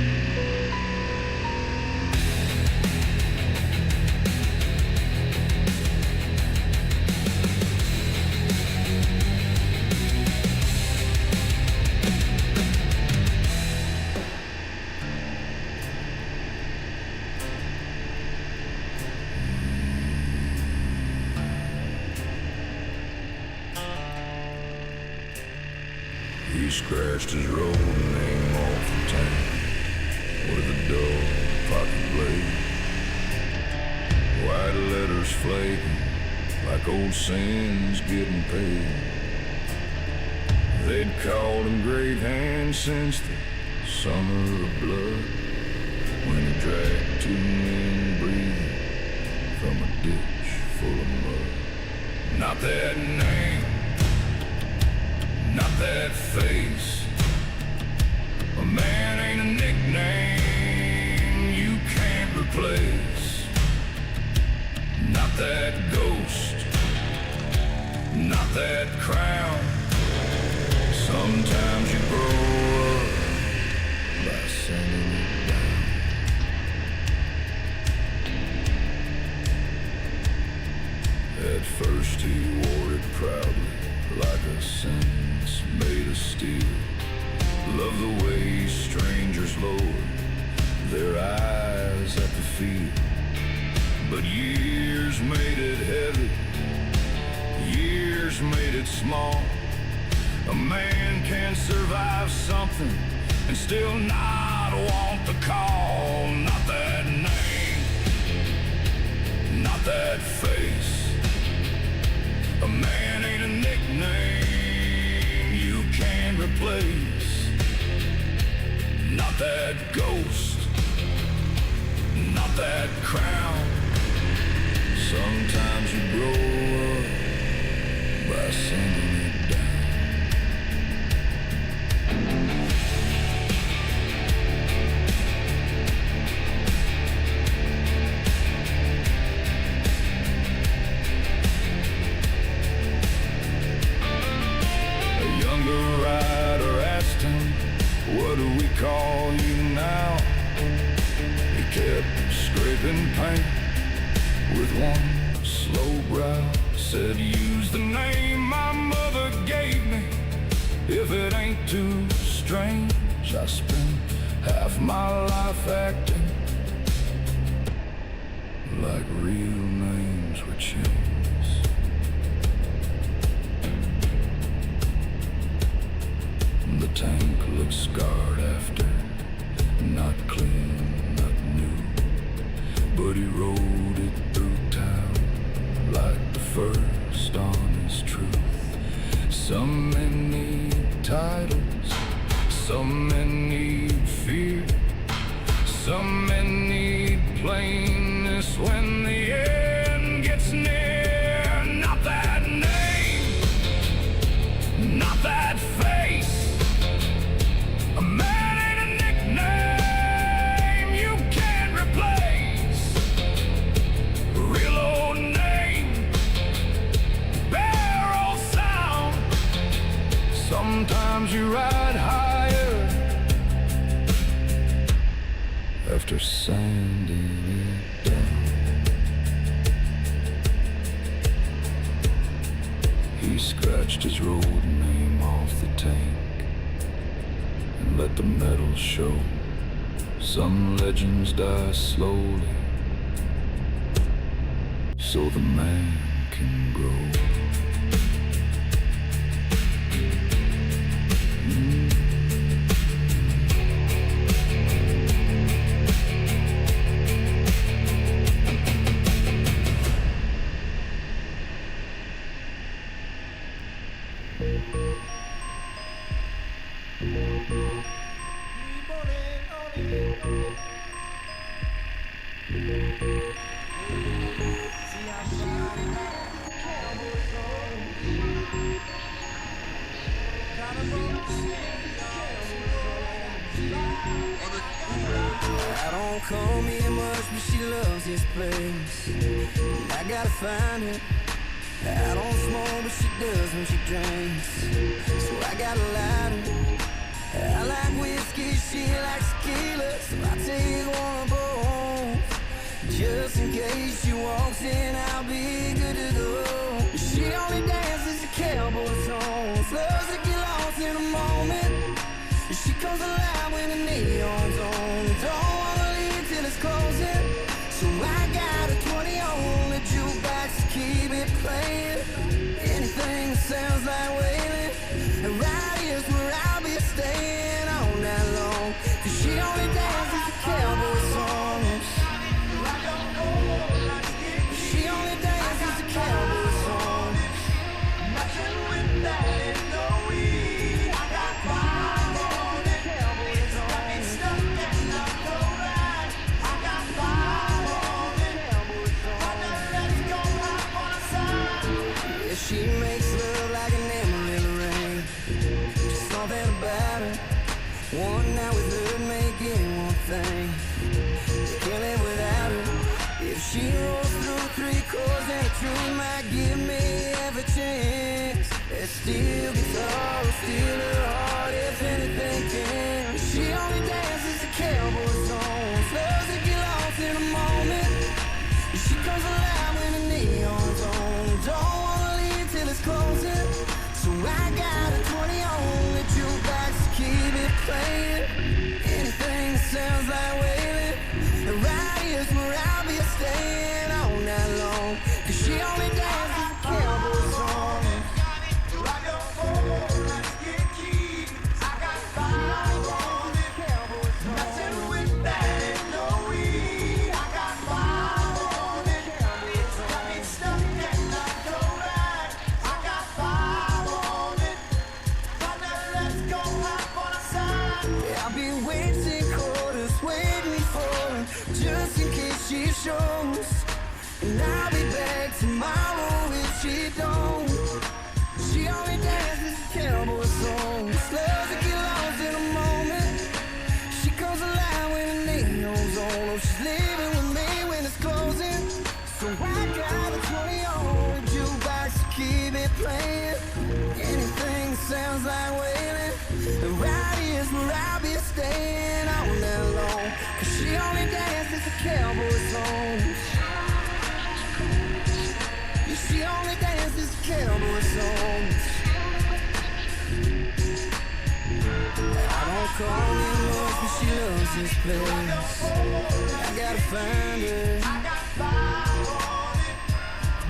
He scratched his road name off the tank with a dull pocket blade. White letters flaking like old sins getting paid. They'd called him Great Hand since the summer of blood, when he dragged 2 men breathing from a ditch full of mud. Not that name, not that face. A man ain't a nickname you can't replace. Not that ghost, not that crown. Sometimes you grow up by sending it down. At first he wore it proudly like a sentence made of steel. Love the way strangers lower their eyes at the field. But years made it heavy, years made it small. A man can survive something and still not want the call. Not that name, not that face. A man ain't a nickname you can't replace. Not that ghost, not that crown. Sometimes you grow up by sending it down. What do we call you now? He kept scraping paint with one slow brow. Said use the name my mother gave me. If it ain't too strange, I spent half my life acting like real names were chains. The tank looked scarred after, not clean, not new, but he rode it through town like the first honest truth. Some men need titles, some men need fear, some men need plainness when the end gets near. Not that name, not that face. A man ain't a nickname you can't replace. A real old name, bare old sound. Sometimes you ride higher after sanding it down. He He scratched his road name off the tank and let the metal show. Some legends die slowly so the man can grow. I don't call me much, but she loves this place. I gotta find her. I don't smoke, but she does when she drinks. So I gotta light her. I like whiskey, she likes tequila, so I take one of both. Just in case she walks in, I'll be good to go. She only dances to cowboy songs, loves to get lost in a moment. She comes alive when the neon's on. Don't wanna leave till it's closing. So I got a 20 on the jukebox to keep it playing. Anything that sounds like wailing. And right here's where I'll be staying all night long. Cause she only dances to cowboy songs. She only dances to cowboy songs. Nothing with that and no weed. I got fire on it. It's got me stuck and I'm so right. I got fire on it. Let's go hop on a side. Yeah, she makes love like an animal in the rain. Just something about her. One night with her make anyone think they can't live without her. If she rolls through 3 chords and a tune might give me every chance. It's still guitar, still her heart if anything can. She only dances to cowboy songs, loves to get lost in a moment. She comes alive when the neon's on. Don't wanna leave till it's closing. So I got a 20 on the jukebox to keep it playing. Anything that sounds like wailing. And right here's where I'll be staying all night long. Cause she only dances to cowboy songs. I got fire on it. Nothing with that and no weed. I got fire on it. It's got me stuck and I'm so right. I got fire on it. Let's go hop on a side. I'll be waiting quarters, waiting for her, just in case she shows. And I'll be back tomorrow if she don't. She only dances to cowboy songs, loves to get lost in a moment. She comes alive when the neon's on. Oh, she's living with me when it's closing. So I got a 20 on the jukebox to keep it playing. Anything that sounds like wailing. And right here's where I'll be staying all night long. Cause she only dances to cowboy songs. Yeah, she only dances to cowboy songs. I don't call me much, but she loves this place. I gotta find her. I got fire on it.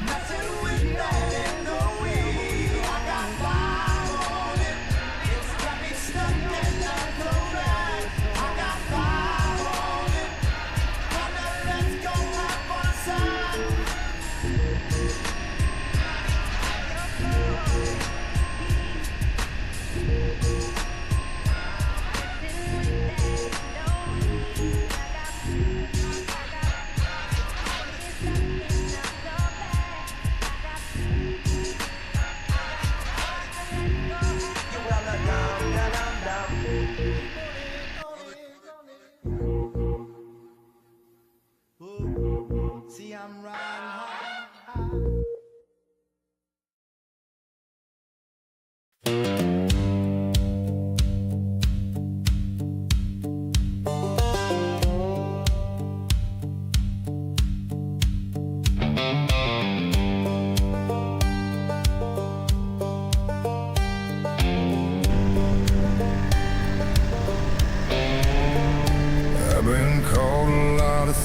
Nothing with that and no weed. I got fire on it. It's got me stuck and I'm so right. I got fire on it. Let's go hop on a side.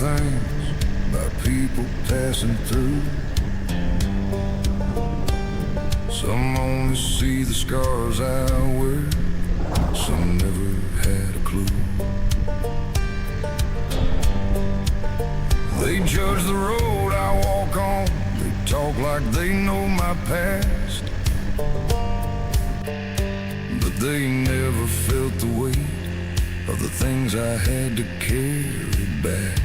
things by people passing through. Some only see the scars I wear, some never had a clue. They judge the road I walk on, they talk like they know my past, but they never felt the weight of the things I had to carry back.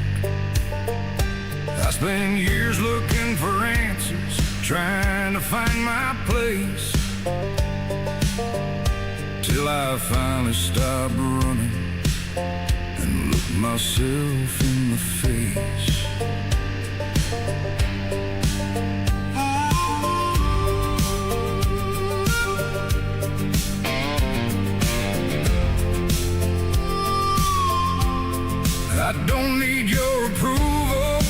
I spent years looking for answers, trying to find my place, till I finally stopped running and looked myself in the face. I don't need your approval,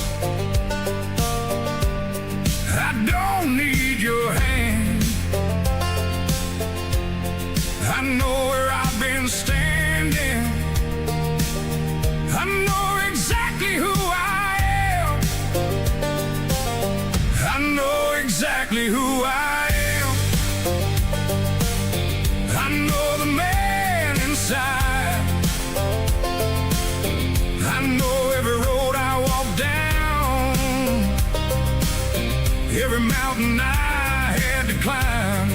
I don't need your hand. I know where I've been standing, I know exactly who I am, I know exactly who I am, I know the man inside, I know every road I walk down, every mountain I had to climb.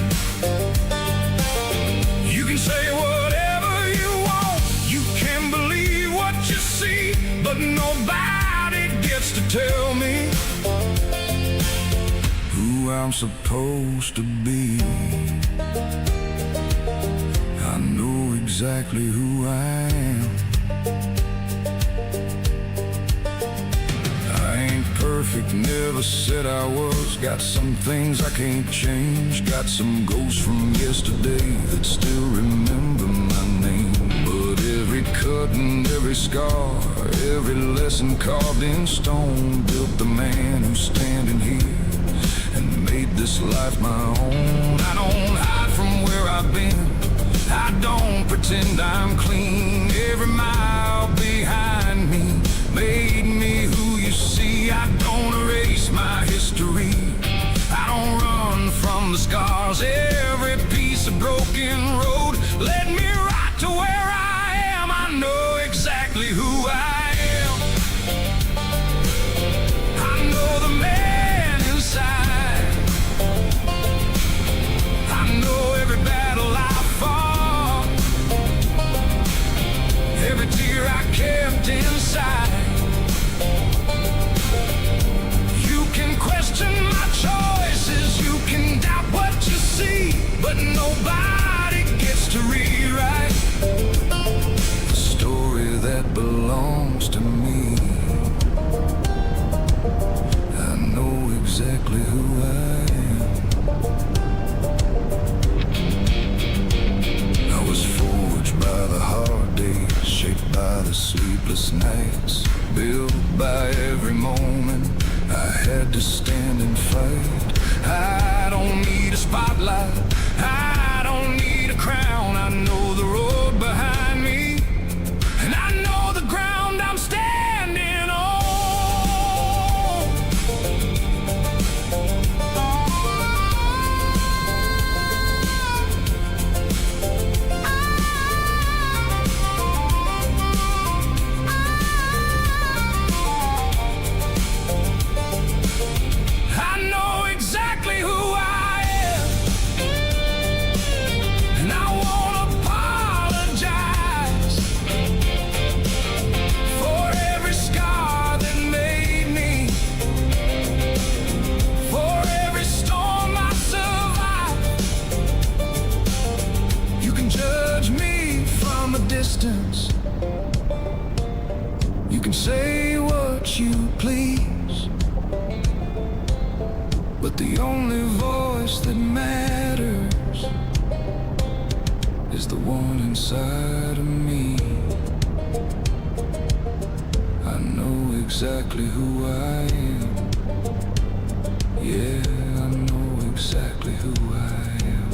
You can say whatever you want, you can believe what you see, but nobody gets to tell me who I'm supposed to be. I know exactly who I am. I ain't perfect, never said I was. Got some things I can't change, got some ghosts from yesterday that still remember my name. But every cut and every scar, every lesson carved in stone, built the man who's standing here and made this life my own. I don't hide from where I've been, I don't pretend I'm clean. Every mile behind me made me who you see. I don't erase my history, I don't run from the scars. Every piece of broken road led me right to where I am. I know exactly who I am, I know the man inside, I know every battle I fought, every tear I kept inside. You can question my choices, you can doubt what you see, but nobody gets to rewrite the story that belongs to me. I know exactly who I am. I was forged by the hard days, shaped by the sleepless nights, built by every moment I had to stand and fight. I don't need a spotlight, I don't need a crown. I know the road behind me, and I know the ground I'm standing on. I know exactly who I am, and I won't apologize for every scar that made me, for every storm I survived. You can judge me from a distance, you can say what you please, but the only voice that matters is the one inside of me. I know exactly who I am. Yeah, I know exactly who I am.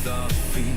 beneath our feet.